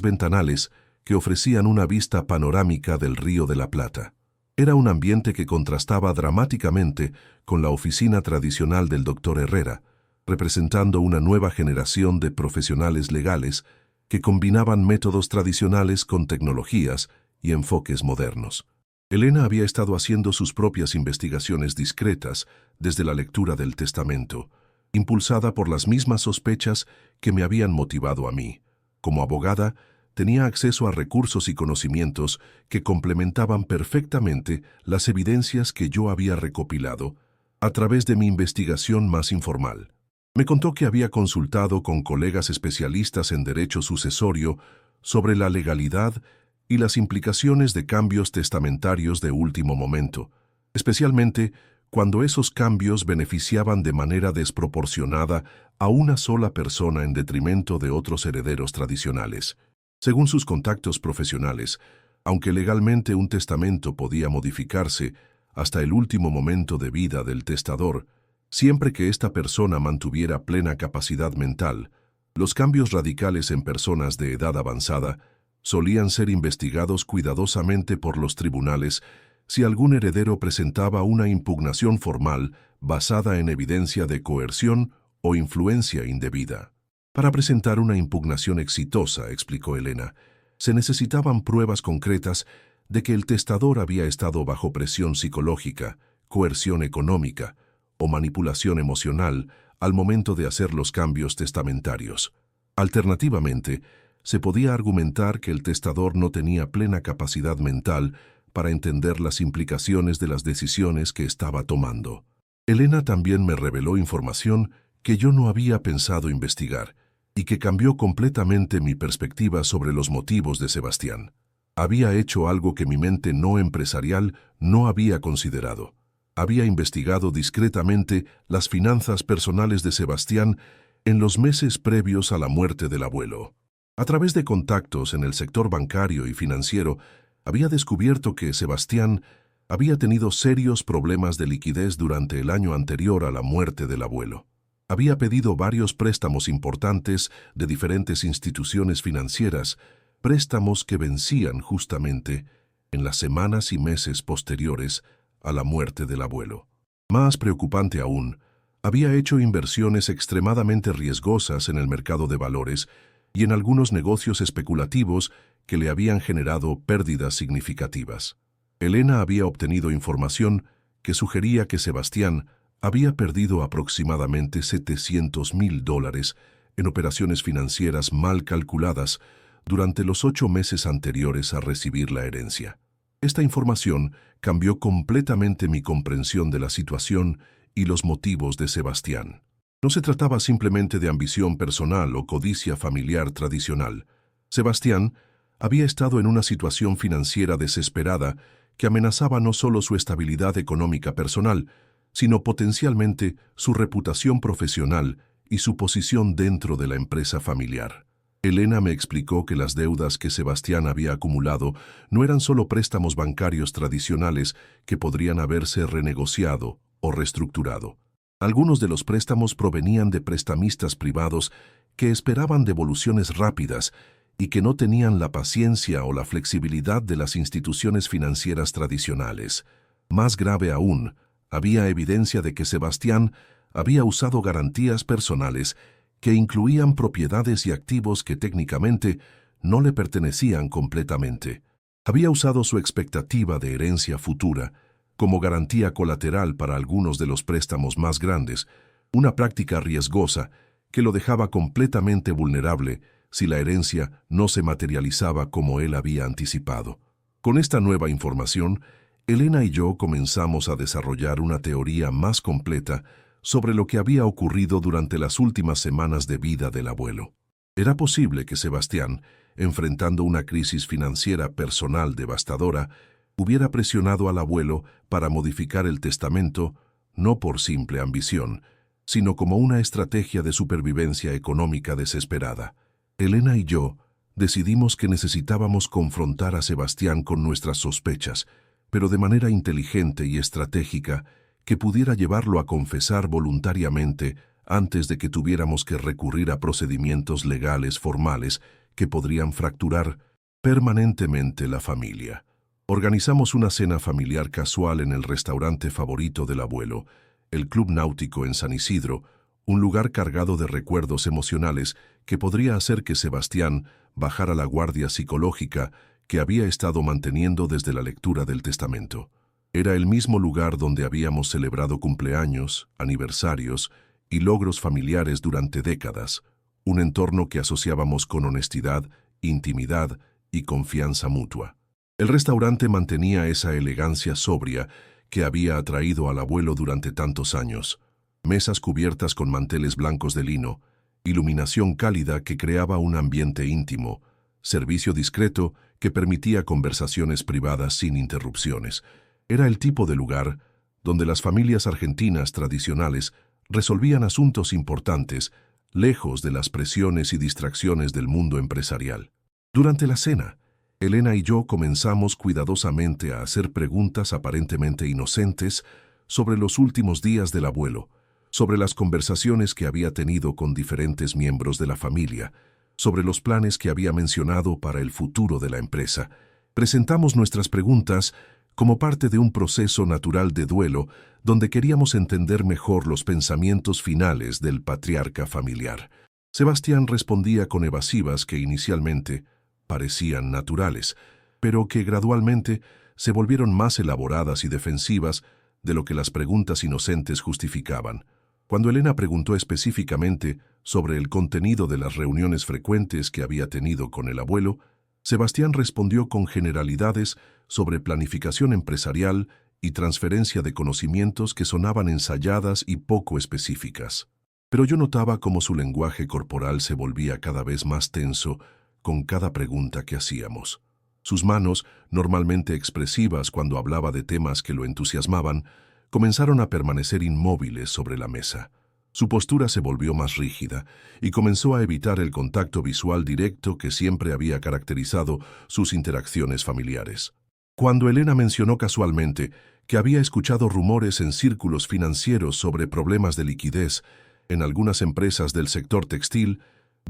ventanales que ofrecían una vista panorámica del Río de la Plata. Era un ambiente que contrastaba dramáticamente con la oficina tradicional del doctor Herrera, representando una nueva generación de profesionales legales que combinaban métodos tradicionales con tecnologías y enfoques modernos. Elena había estado haciendo sus propias investigaciones discretas desde la lectura del testamento, impulsada por las mismas sospechas que me habían motivado a mí. Como abogada, tenía acceso a recursos y conocimientos que complementaban perfectamente las evidencias que yo había recopilado a través de mi investigación más informal. Me contó que había consultado con colegas especialistas en derecho sucesorio sobre la legalidad y las implicaciones de cambios testamentarios de último momento, especialmente cuando esos cambios beneficiaban de manera desproporcionada a una sola persona en detrimento de otros herederos tradicionales. Según sus contactos profesionales, aunque legalmente un testamento podía modificarse hasta el último momento de vida del testador, siempre que esta persona mantuviera plena capacidad mental, los cambios radicales en personas de edad avanzada solían ser investigados cuidadosamente por los tribunales si algún heredero presentaba una impugnación formal basada en evidencia de coerción o influencia indebida. Para presentar una impugnación exitosa, explicó Elena, se necesitaban pruebas concretas de que el testador había estado bajo presión psicológica, coerción económica o manipulación emocional al momento de hacer los cambios testamentarios. Alternativamente, se podía argumentar que el testador no tenía plena capacidad mental para entender las implicaciones de las decisiones que estaba tomando. Elena también me reveló información que yo no había pensado investigar y que cambió completamente mi perspectiva sobre los motivos de Sebastián. Había hecho algo que mi mente no empresarial no había considerado. Había investigado discretamente las finanzas personales de Sebastián en los meses previos a la muerte del abuelo. A través de contactos en el sector bancario y financiero, había descubierto que Sebastián había tenido serios problemas de liquidez durante el año anterior a la muerte del abuelo. Había pedido varios préstamos importantes de diferentes instituciones financieras, préstamos que vencían justamente en las semanas y meses posteriores a la muerte del abuelo. Más preocupante aún, había hecho inversiones extremadamente riesgosas en el mercado de valores y en algunos negocios especulativos que le habían generado pérdidas significativas. Elena había obtenido información que sugería que Sebastián había perdido aproximadamente $700,000 en operaciones financieras mal calculadas durante los 8 meses anteriores a recibir la herencia. Esta información cambió completamente mi comprensión de la situación y los motivos de Sebastián. No se trataba simplemente de ambición personal o codicia familiar tradicional. Sebastián había estado en una situación financiera desesperada que amenazaba no solo su estabilidad económica personal, sino potencialmente su reputación profesional y su posición dentro de la empresa familiar. Elena me explicó que las deudas que Sebastián había acumulado no eran solo préstamos bancarios tradicionales que podrían haberse renegociado o reestructurado. Algunos de los préstamos provenían de prestamistas privados que esperaban devoluciones rápidas y que no tenían la paciencia o la flexibilidad de las instituciones financieras tradicionales. Más grave aún, había evidencia de que Sebastián había usado garantías personales que incluían propiedades y activos que técnicamente no le pertenecían completamente. Había usado su expectativa de herencia futura como garantía colateral para algunos de los préstamos más grandes, una práctica riesgosa que lo dejaba completamente vulnerable si la herencia no se materializaba como él había anticipado. Con esta nueva información, Elena y yo comenzamos a desarrollar una teoría más completa sobre lo que había ocurrido durante las últimas semanas de vida del abuelo. Era posible que Sebastián, enfrentando una crisis financiera personal devastadora, hubiera presionado al abuelo para modificar el testamento no por simple ambición, sino como una estrategia de supervivencia económica desesperada. Elena y yo decidimos que necesitábamos confrontar a Sebastián con nuestras sospechas, pero de manera inteligente y estratégica que pudiera llevarlo a confesar voluntariamente antes de que tuviéramos que recurrir a procedimientos legales formales que podrían fracturar permanentemente la familia. Organizamos una cena familiar casual en el restaurante favorito del abuelo, el Club Náutico en San Isidro, un lugar cargado de recuerdos emocionales que podría hacer que Sebastián bajara la guardia psicológica que había estado manteniendo desde la lectura del testamento. Era el mismo lugar donde habíamos celebrado cumpleaños, aniversarios y logros familiares durante décadas, un entorno que asociábamos con honestidad, intimidad y confianza mutua. El restaurante mantenía esa elegancia sobria que había atraído al abuelo durante tantos años. Mesas cubiertas con manteles blancos de lino, iluminación cálida que creaba un ambiente íntimo, servicio discreto que permitía conversaciones privadas sin interrupciones. Era el tipo de lugar donde las familias argentinas tradicionales resolvían asuntos importantes, lejos de las presiones y distracciones del mundo empresarial. Durante la cena, Elena y yo comenzamos cuidadosamente a hacer preguntas aparentemente inocentes sobre los últimos días del abuelo, sobre las conversaciones que había tenido con diferentes miembros de la familia, sobre los planes que había mencionado para el futuro de la empresa. Presentamos nuestras preguntas como parte de un proceso natural de duelo donde queríamos entender mejor los pensamientos finales del patriarca familiar. Sebastián respondía con evasivas que inicialmente parecían naturales, pero que gradualmente se volvieron más elaboradas y defensivas de lo que las preguntas inocentes justificaban. Cuando Elena preguntó específicamente sobre el contenido de las reuniones frecuentes que había tenido con el abuelo, Sebastián respondió con generalidades sobre planificación empresarial y transferencia de conocimientos que sonaban ensayadas y poco específicas. Pero yo notaba cómo su lenguaje corporal se volvía cada vez más tenso con cada pregunta que hacíamos. Sus manos, normalmente expresivas cuando hablaba de temas que lo entusiasmaban, comenzaron a permanecer inmóviles sobre la mesa. Su postura se volvió más rígida y comenzó a evitar el contacto visual directo que siempre había caracterizado sus interacciones familiares. Cuando Elena mencionó casualmente que había escuchado rumores en círculos financieros sobre problemas de liquidez en algunas empresas del sector textil,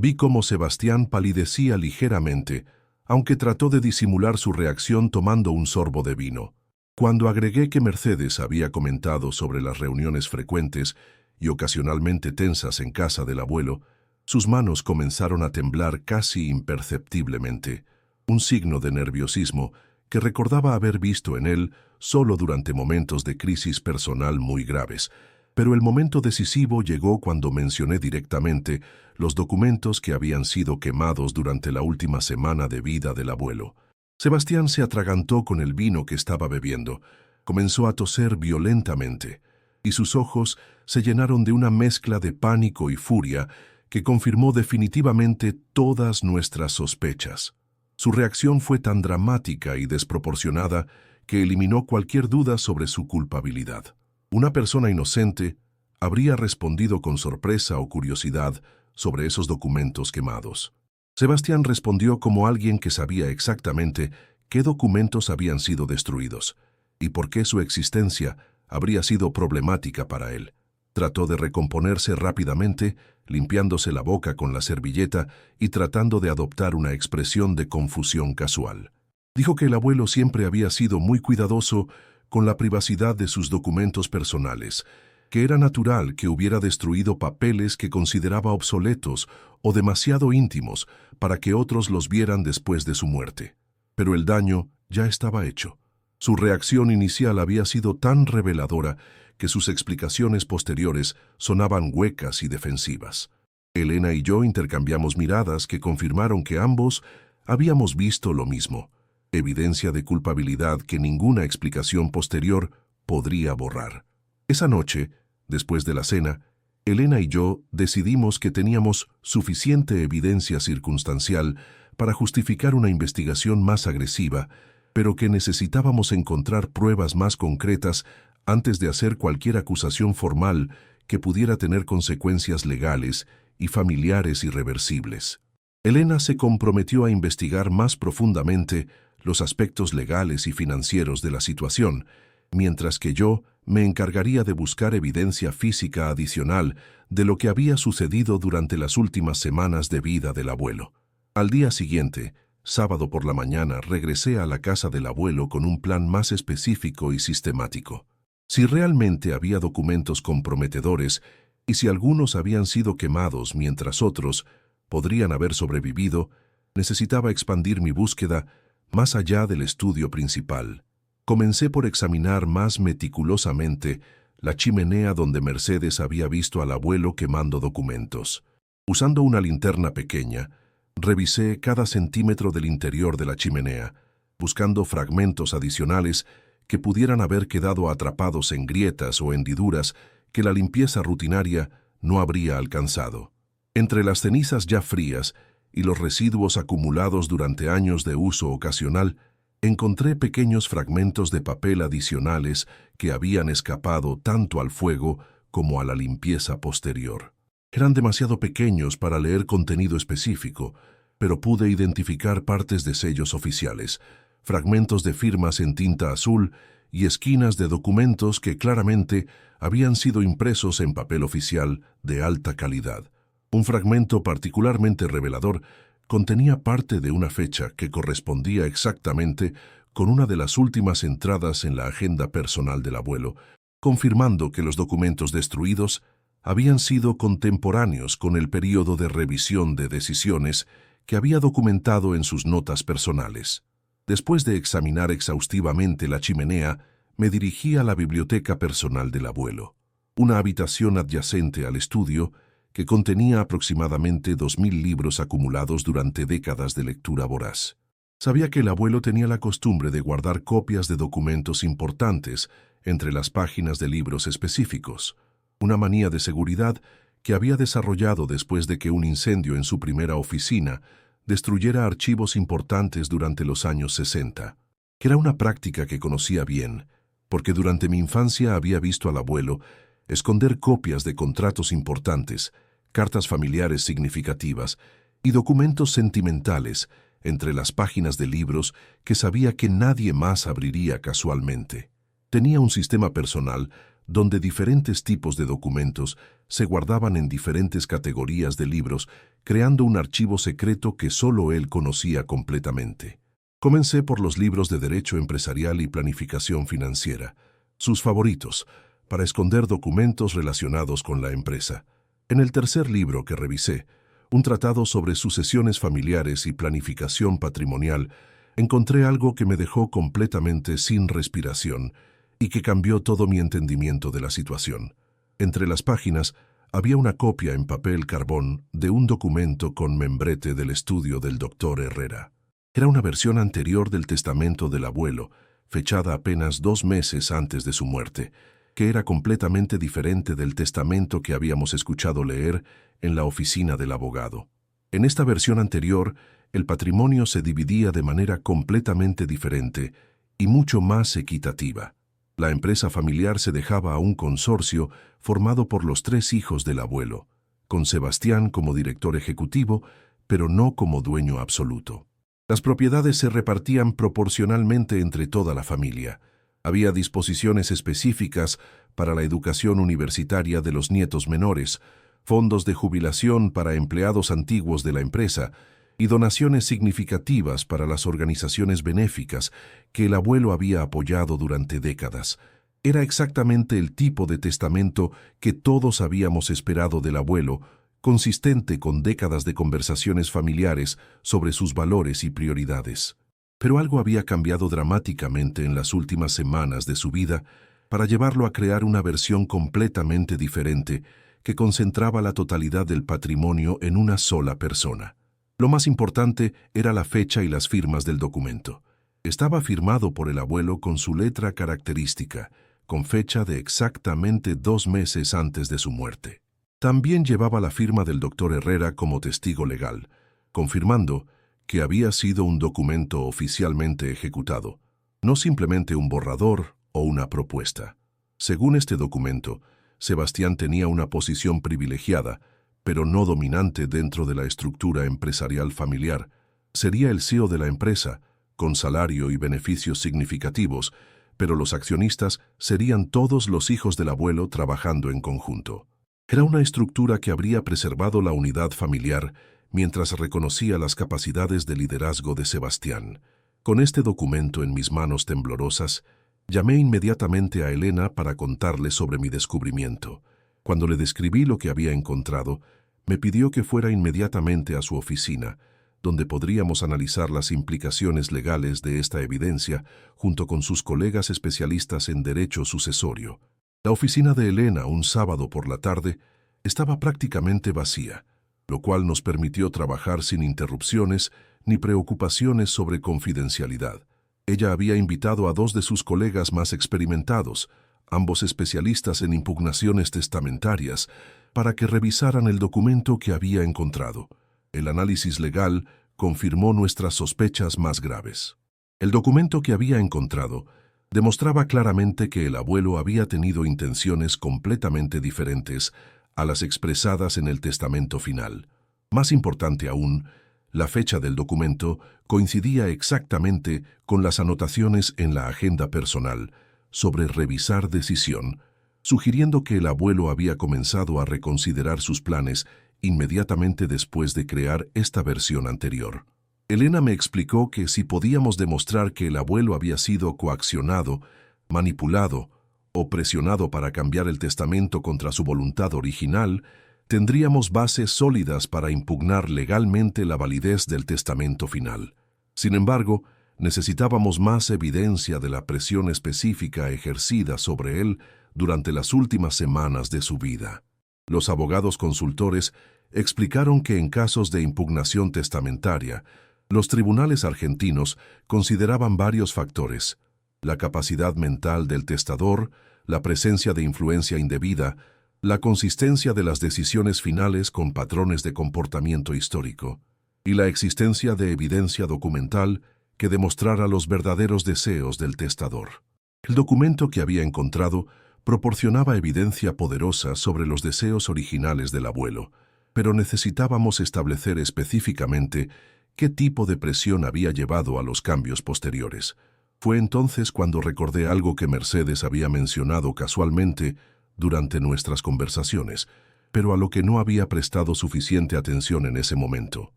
vi cómo Sebastián palidecía ligeramente, aunque trató de disimular su reacción tomando un sorbo de vino. Cuando agregué que Mercedes había comentado sobre las reuniones frecuentes y ocasionalmente tensas en casa del abuelo, sus manos comenzaron a temblar casi imperceptiblemente, un signo de nerviosismo que recordaba haber visto en él solo durante momentos de crisis personal muy graves. Pero el momento decisivo llegó cuando mencioné directamente los documentos que habían sido quemados durante la última semana de vida del abuelo. Sebastián se atragantó con el vino que estaba bebiendo, comenzó a toser violentamente, y sus ojos se llenaron de una mezcla de pánico y furia que confirmó definitivamente todas nuestras sospechas. Su reacción fue tan dramática y desproporcionada que eliminó cualquier duda sobre su culpabilidad. Una persona inocente habría respondido con sorpresa o curiosidad sobre esos documentos quemados. Sebastián respondió como alguien que sabía exactamente qué documentos habían sido destruidos y por qué su existencia habría sido problemática para él. Trató de recomponerse rápidamente, limpiándose la boca con la servilleta y tratando de adoptar una expresión de confusión casual. Dijo que el abuelo siempre había sido muy cuidadoso con la privacidad de sus documentos personales, que era natural que hubiera destruido papeles que consideraba obsoletos o demasiado íntimos para que otros los vieran después de su muerte. Pero el daño ya estaba hecho. Su reacción inicial había sido tan reveladora que sus explicaciones posteriores sonaban huecas y defensivas. Elena y yo intercambiamos miradas que confirmaron que ambos habíamos visto lo mismo, evidencia de culpabilidad que ninguna explicación posterior podría borrar. Esa noche, después de la cena, Elena y yo decidimos que teníamos suficiente evidencia circunstancial para justificar una investigación más agresiva, pero que necesitábamos encontrar pruebas más concretas antes de hacer cualquier acusación formal que pudiera tener consecuencias legales y familiares irreversibles. Elena se comprometió a investigar más profundamente los aspectos legales y financieros de la situación, mientras que yo me encargaría de buscar evidencia física adicional de lo que había sucedido durante las últimas semanas de vida del abuelo. Al día siguiente, sábado por la mañana, regresé a la casa del abuelo con un plan más específico y sistemático. Si realmente había documentos comprometedores y si algunos habían sido quemados mientras otros podrían haber sobrevivido, Necesitaba expandir mi búsqueda más allá del estudio principal. Comencé por examinar más meticulosamente la chimenea donde Mercedes había visto al abuelo quemando documentos. Usando una linterna pequeña, revisé cada centímetro del interior de la chimenea, buscando fragmentos adicionales que pudieran haber quedado atrapados en grietas o hendiduras que la limpieza rutinaria no habría alcanzado. Entre las cenizas ya frías y los residuos acumulados durante años de uso ocasional, encontré pequeños fragmentos de papel adicionales que habían escapado tanto al fuego como a la limpieza posterior. Eran demasiado pequeños para leer contenido específico, pero pude identificar partes de sellos oficiales, fragmentos de firmas en tinta azul y esquinas de documentos que claramente habían sido impresos en papel oficial de alta calidad. Un fragmento particularmente revelador contenía parte de una fecha que correspondía exactamente con una de las últimas entradas en la agenda personal del abuelo, confirmando que los documentos destruidos habían sido contemporáneos con el período de revisión de decisiones que había documentado en sus notas personales. Después de examinar exhaustivamente la chimenea, me dirigí a la biblioteca personal del abuelo, una habitación adyacente al estudio que contenía aproximadamente 2000 libros acumulados durante décadas de lectura voraz. Sabía que el abuelo tenía la costumbre de guardar copias de documentos importantes entre las páginas de libros específicos, una manía de seguridad que había desarrollado después de que un incendio en su primera oficina destruyera archivos importantes durante los años 60. Era una práctica que conocía bien, porque durante mi infancia había visto al abuelo esconder copias de contratos importantes, cartas familiares significativas y documentos sentimentales entre las páginas de libros que sabía que nadie más abriría casualmente. Tenía un sistema personal donde diferentes tipos de documentos se guardaban en diferentes categorías de libros, creando un archivo secreto que solo él conocía completamente. Comencé por los libros de Derecho Empresarial y Planificación Financiera, sus favoritos, para esconder documentos relacionados con la empresa. En el tercer libro que revisé, un tratado sobre sucesiones familiares y planificación patrimonial, encontré algo que me dejó completamente sin respiración y que cambió todo mi entendimiento de la situación. Entre las páginas había una copia en papel carbón de un documento con membrete del estudio del doctor Herrera. Era una versión anterior del testamento del abuelo, fechada apenas 2 meses antes de su muerte, que era completamente diferente del testamento que habíamos escuchado leer en la oficina del abogado. En esta versión anterior, el patrimonio se dividía de manera completamente diferente y mucho más equitativa. La empresa familiar se dejaba a un consorcio formado por los 3 hijos del abuelo, con Sebastián como director ejecutivo, pero no como dueño absoluto. Las propiedades se repartían proporcionalmente entre toda la familia. Había disposiciones específicas para la educación universitaria de los nietos menores, fondos de jubilación para empleados antiguos de la empresa y donaciones significativas para las organizaciones benéficas que el abuelo había apoyado durante décadas. Era exactamente el tipo de testamento que todos habíamos esperado del abuelo, consistente con décadas de conversaciones familiares sobre sus valores y prioridades. Pero algo había cambiado dramáticamente en las últimas semanas de su vida para llevarlo a crear una versión completamente diferente que concentraba la totalidad del patrimonio en una sola persona. Lo más importante era la fecha y las firmas del documento. Estaba firmado por el abuelo con su letra característica, con fecha de exactamente 2 meses antes de su muerte. También llevaba la firma del doctor Herrera como testigo legal, confirmando que había sido un documento oficialmente ejecutado, no simplemente un borrador o una propuesta. Según este documento, Sebastián tenía una posición privilegiada, pero no dominante dentro de la estructura empresarial familiar. Sería el CEO de la empresa, con salario y beneficios significativos, pero los accionistas serían todos los hijos del abuelo trabajando en conjunto. Era una estructura que habría preservado la unidad familiar mientras reconocía las capacidades de liderazgo de Sebastián. Con este documento en mis manos temblorosas, llamé inmediatamente a Elena para contarle sobre mi descubrimiento. Cuando le describí lo que había encontrado, me pidió que fuera inmediatamente a su oficina, donde podríamos analizar las implicaciones legales de esta evidencia junto con sus colegas especialistas en derecho sucesorio. La oficina de Elena, un sábado por la tarde, estaba prácticamente vacía, lo cual nos permitió trabajar sin interrupciones ni preocupaciones sobre confidencialidad. Ella había invitado a dos de sus colegas más experimentados, ambos especialistas en impugnaciones testamentarias, para que revisaran el documento que había encontrado. El análisis legal confirmó nuestras sospechas más graves. El documento que había encontrado demostraba claramente que el abuelo había tenido intenciones completamente diferentes a las expresadas en el testamento final. Más importante aún, la fecha del documento coincidía exactamente con las anotaciones en la agenda personal sobre revisar decisión, sugiriendo que el abuelo había comenzado a reconsiderar sus planes inmediatamente después de crear esta versión anterior. Elena me explicó que si podíamos demostrar que el abuelo había sido coaccionado, manipulado o presionado para cambiar el testamento contra su voluntad original, tendríamos bases sólidas para impugnar legalmente la validez del testamento final. Sin embargo, necesitábamos más evidencia de la presión específica ejercida sobre él durante las últimas semanas de su vida. Los abogados consultores explicaron que en casos de impugnación testamentaria, los tribunales argentinos consideraban varios factores: la capacidad mental del testador, la presencia de influencia indebida, la consistencia de las decisiones finales con patrones de comportamiento histórico, y la existencia de evidencia documental que demostrara los verdaderos deseos del testador. El documento que había encontrado proporcionaba evidencia poderosa sobre los deseos originales del abuelo, pero necesitábamos establecer específicamente qué tipo de presión había llevado a los cambios posteriores. Fue entonces cuando recordé algo que Mercedes había mencionado casualmente durante nuestras conversaciones, pero a lo que no había prestado suficiente atención en ese momento.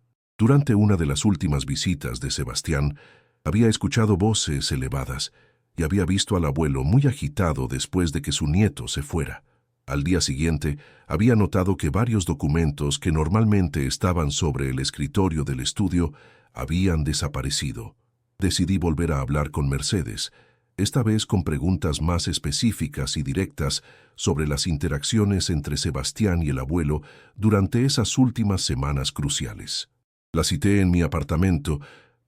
Durante una de las últimas visitas de Sebastián, había escuchado voces elevadas y había visto al abuelo muy agitado después de que su nieto se fuera. Al día siguiente, había notado que varios documentos que normalmente estaban sobre el escritorio del estudio habían desaparecido. Decidí volver a hablar con Mercedes, esta vez con preguntas más específicas y directas sobre las interacciones entre Sebastián y el abuelo durante esas últimas semanas cruciales. La cité en mi apartamento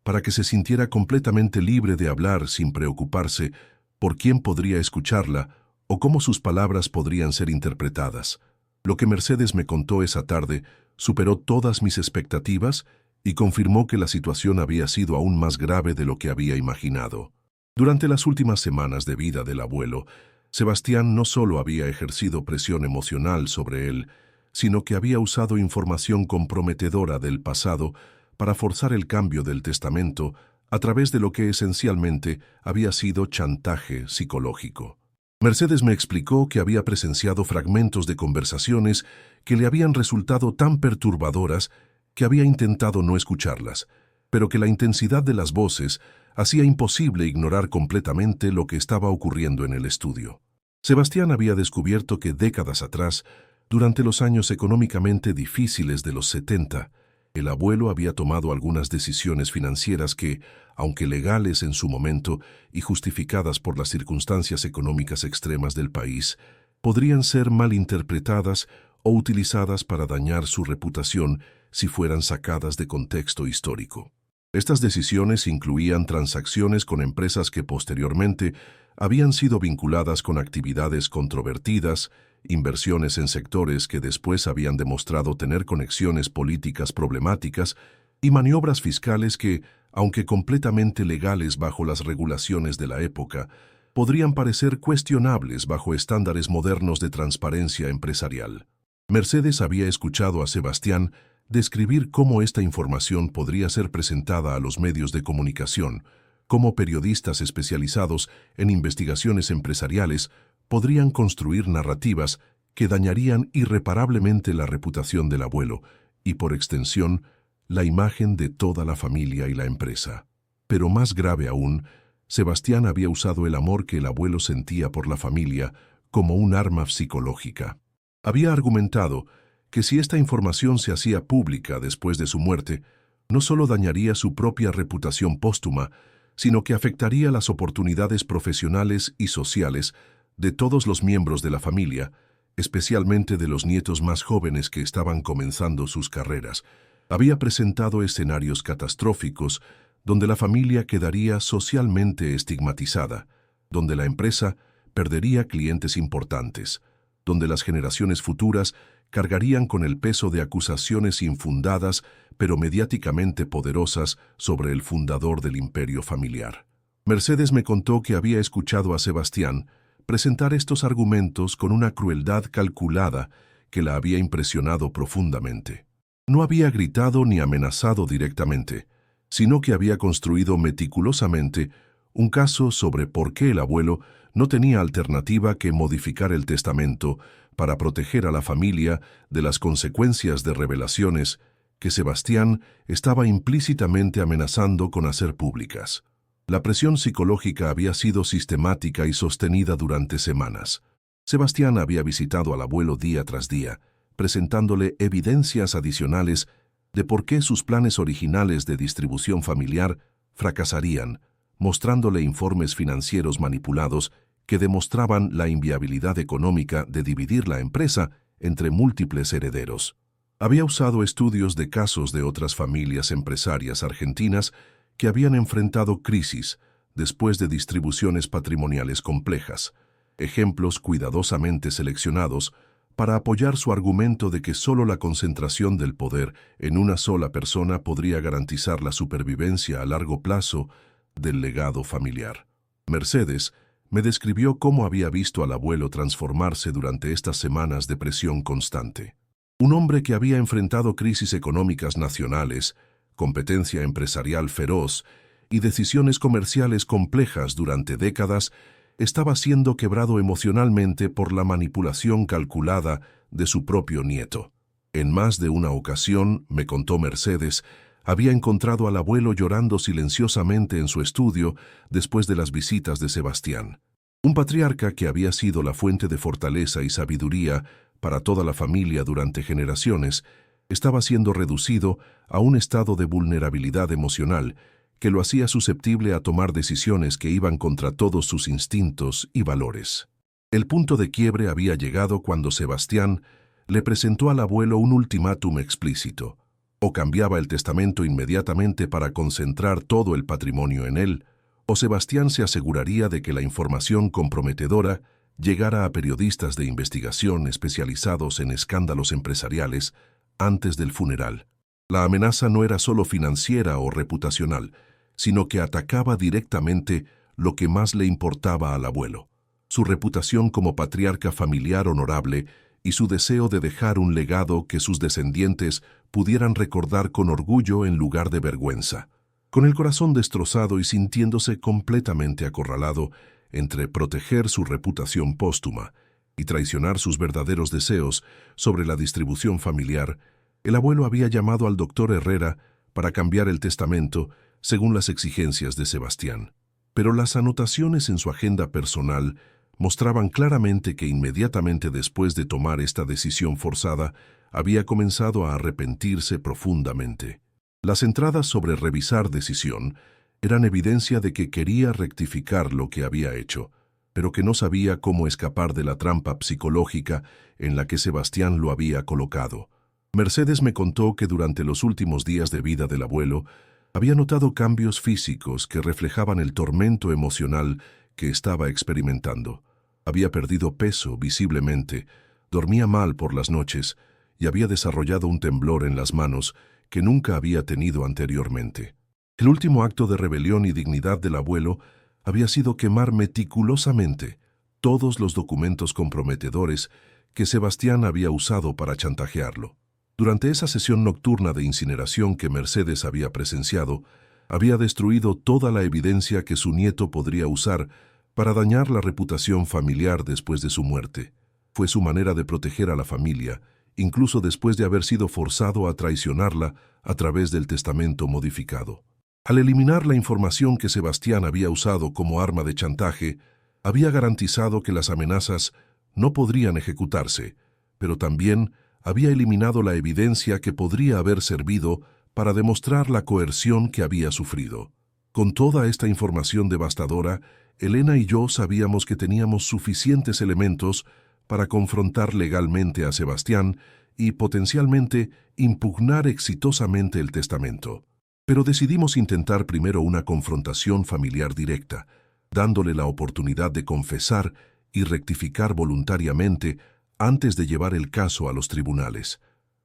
para que se sintiera completamente libre de hablar sin preocuparse por quién podría escucharla o cómo sus palabras podrían ser interpretadas. Lo que Mercedes me contó esa tarde superó todas mis expectativas y confirmó que la situación había sido aún más grave de lo que había imaginado. Durante las últimas semanas de vida del abuelo, Sebastián no solo había ejercido presión emocional sobre él, sino que había usado información comprometedora del pasado para forzar el cambio del testamento a través de lo que esencialmente había sido chantaje psicológico. Mercedes me explicó que había presenciado fragmentos de conversaciones que le habían resultado tan perturbadoras que había intentado no escucharlas, pero que la intensidad de las voces hacía imposible ignorar completamente lo que estaba ocurriendo en el estudio. Sebastián había descubierto que décadas atrás, durante los años económicamente difíciles de los 70, el abuelo había tomado algunas decisiones financieras que, aunque legales en su momento y justificadas por las circunstancias económicas extremas del país, podrían ser malinterpretadas o utilizadas para dañar su reputación si fueran sacadas de contexto histórico. Estas decisiones incluían transacciones con empresas que posteriormente habían sido vinculadas con actividades controvertidas, inversiones en sectores que después habían demostrado tener conexiones políticas problemáticas y maniobras fiscales que, aunque completamente legales bajo las regulaciones de la época, podrían parecer cuestionables bajo estándares modernos de transparencia empresarial. Mercedes había escuchado a Sebastián describir cómo esta información podría ser presentada a los medios de comunicación, cómo periodistas especializados en investigaciones empresariales podrían construir narrativas que dañarían irreparablemente la reputación del abuelo y, por extensión, la imagen de toda la familia y la empresa. Pero más grave aún, Sebastián había usado el amor que el abuelo sentía por la familia como un arma psicológica. Había argumentado que si esta información se hacía pública después de su muerte, no solo dañaría su propia reputación póstuma, sino que afectaría las oportunidades profesionales y sociales de todos los miembros de la familia, especialmente de los nietos más jóvenes que estaban comenzando sus carreras. Había presentado escenarios catastróficos donde la familia quedaría socialmente estigmatizada, donde la empresa perdería clientes importantes, donde las generaciones futuras cargarían con el peso de acusaciones infundadas pero mediáticamente poderosas sobre el fundador del imperio familiar. Mercedes me contó que había escuchado a Sebastián presentar estos argumentos con una crueldad calculada que la había impresionado profundamente. No había gritado ni amenazado directamente, sino que había construido meticulosamente un caso sobre por qué el abuelo no tenía alternativa que modificar el testamento para proteger a la familia de las consecuencias de revelaciones que Sebastián estaba implícitamente amenazando con hacer públicas. La presión psicológica había sido sistemática y sostenida durante semanas. Sebastián había visitado al abuelo día tras día, presentándole evidencias adicionales de por qué sus planes originales de distribución familiar fracasarían, mostrándole informes financieros manipulados que demostraban la inviabilidad económica de dividir la empresa entre múltiples herederos. Había usado estudios de casos de otras familias empresarias argentinas que habían enfrentado crisis después de distribuciones patrimoniales complejas, ejemplos cuidadosamente seleccionados para apoyar su argumento de que solo la concentración del poder en una sola persona podría garantizar la supervivencia a largo plazo del legado familiar. Mercedes me describió cómo había visto al abuelo transformarse durante estas semanas de presión constante. Un hombre que había enfrentado crisis económicas nacionales, competencia empresarial feroz y decisiones comerciales complejas durante décadas, estaba siendo quebrado emocionalmente por la manipulación calculada de su propio nieto. En más de una ocasión, me contó Mercedes, había encontrado al abuelo llorando silenciosamente en su estudio después de las visitas de Sebastián. Un patriarca que había sido la fuente de fortaleza y sabiduría para toda la familia durante generaciones, estaba siendo reducido a un estado de vulnerabilidad emocional que lo hacía susceptible a tomar decisiones que iban contra todos sus instintos y valores. El punto de quiebre había llegado cuando Sebastián le presentó al abuelo un ultimátum explícito. O cambiaba el testamento inmediatamente para concentrar todo el patrimonio en él, o Sebastián se aseguraría de que la información comprometedora llegara a periodistas de investigación especializados en escándalos empresariales antes del funeral. La amenaza no era solo financiera o reputacional, sino que atacaba directamente lo que más le importaba al abuelo, su reputación como patriarca familiar honorable y su deseo de dejar un legado que sus descendientes pudieran recordar con orgullo en lugar de vergüenza. Con el corazón destrozado y sintiéndose completamente acorralado entre proteger su reputación póstuma y traicionar sus verdaderos deseos sobre la distribución familiar, el abuelo había llamado al doctor Herrera para cambiar el testamento según las exigencias de Sebastián. Pero las anotaciones en su agenda personal mostraban claramente que inmediatamente después de tomar esta decisión forzada, había comenzado a arrepentirse profundamente. Las entradas sobre revisar decisión eran evidencia de que quería rectificar lo que había hecho, pero que no sabía cómo escapar de la trampa psicológica en la que Sebastián lo había colocado. Mercedes me contó que durante los últimos días de vida del abuelo había notado cambios físicos que reflejaban el tormento emocional que estaba experimentando. Había perdido peso visiblemente, dormía mal por las noches y había desarrollado un temblor en las manos que nunca había tenido anteriormente. El último acto de rebelión y dignidad del abuelo había sido quemar meticulosamente todos los documentos comprometedores que Sebastián había usado para chantajearlo. Durante esa sesión nocturna de incineración que Mercedes había presenciado, había destruido toda la evidencia que su nieto podría usar para dañar la reputación familiar después de su muerte. Fue su manera de proteger a la familia, incluso después de haber sido forzado a traicionarla a través del testamento modificado. Al eliminar la información que Sebastián había usado como arma de chantaje, había garantizado que las amenazas no podrían ejecutarse, pero también había eliminado la evidencia que podría haber servido para demostrar la coerción que había sufrido. Con toda esta información devastadora, Elena y yo sabíamos que teníamos suficientes elementos para confrontar legalmente a Sebastián y potencialmente impugnar exitosamente el testamento. Pero decidimos intentar primero una confrontación familiar directa, dándole la oportunidad de confesar y rectificar voluntariamente antes de llevar el caso a los tribunales.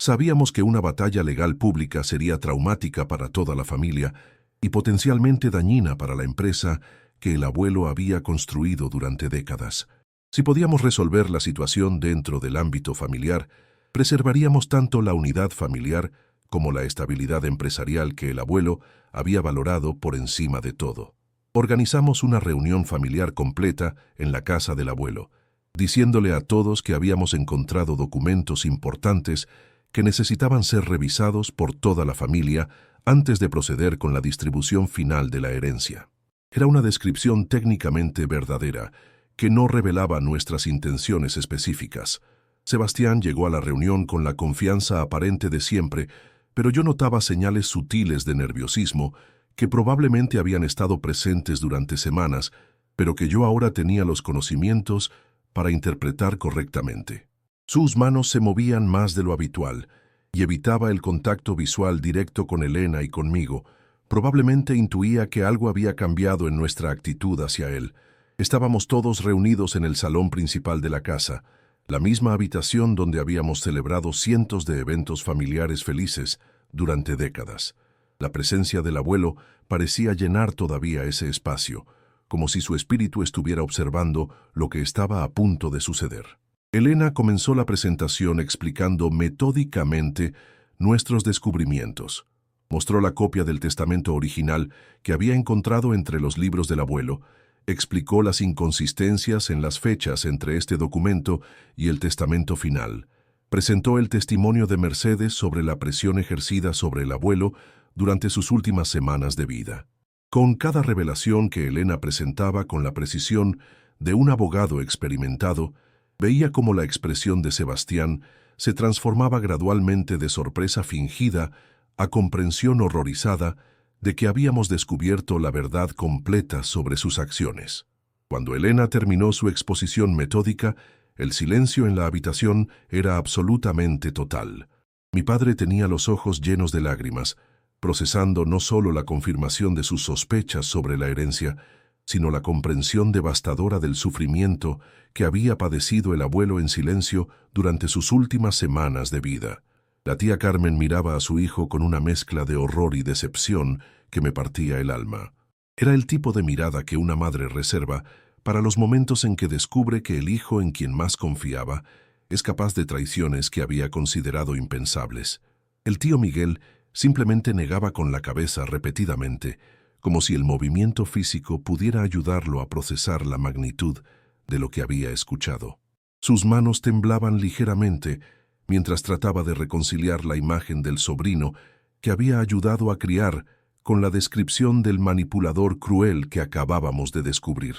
Sabíamos que una batalla legal pública sería traumática para toda la familia y potencialmente dañina para la empresa que el abuelo había construido durante décadas. Si podíamos resolver la situación dentro del ámbito familiar, preservaríamos tanto la unidad familiar como la estabilidad empresarial que el abuelo había valorado por encima de todo. Organizamos una reunión familiar completa en la casa del abuelo, diciéndole a todos que habíamos encontrado documentos importantes que necesitaban ser revisados por toda la familia antes de proceder con la distribución final de la herencia. Era una descripción técnicamente verdadera, que no revelaba nuestras intenciones específicas. Sebastián llegó a la reunión con la confianza aparente de siempre, pero yo notaba señales sutiles de nerviosismo que probablemente habían estado presentes durante semanas, pero que yo ahora tenía los conocimientos para interpretar correctamente. Sus manos se movían más de lo habitual y evitaba el contacto visual directo con Elena y conmigo. Probablemente intuía que algo había cambiado en nuestra actitud hacia él. Estábamos todos reunidos en el salón principal de la casa, la misma habitación donde habíamos celebrado cientos de eventos familiares felices durante décadas. La presencia del abuelo parecía llenar todavía ese espacio, como si su espíritu estuviera observando lo que estaba a punto de suceder. Elena comenzó la presentación explicando metódicamente nuestros descubrimientos. Mostró la copia del testamento original que había encontrado entre los libros del abuelo, explicó las inconsistencias en las fechas entre este documento y el testamento final. Presentó el testimonio de Mercedes sobre la presión ejercida sobre el abuelo durante sus últimas semanas de vida. Con cada revelación que Elena presentaba con la precisión de un abogado experimentado, veía cómo la expresión de Sebastián se transformaba gradualmente de sorpresa fingida a comprensión horrorizada de que habíamos descubierto la verdad completa sobre sus acciones. Cuando Elena terminó su exposición metódica, el silencio en la habitación era absolutamente total. Mi padre tenía los ojos llenos de lágrimas, procesando no solo la confirmación de sus sospechas sobre la herencia, sino la comprensión devastadora del sufrimiento que había padecido el abuelo en silencio durante sus últimas semanas de vida. La tía Carmen miraba a su hijo con una mezcla de horror y decepción que me partía el alma. Era el tipo de mirada que una madre reserva para los momentos en que descubre que el hijo en quien más confiaba es capaz de traiciones que había considerado impensables. El tío Miguel simplemente negaba con la cabeza repetidamente, como si el movimiento físico pudiera ayudarlo a procesar la magnitud de lo que había escuchado. Sus manos temblaban ligeramente mientras trataba de reconciliar la imagen del sobrino que había ayudado a criar con la descripción del manipulador cruel que acabábamos de descubrir.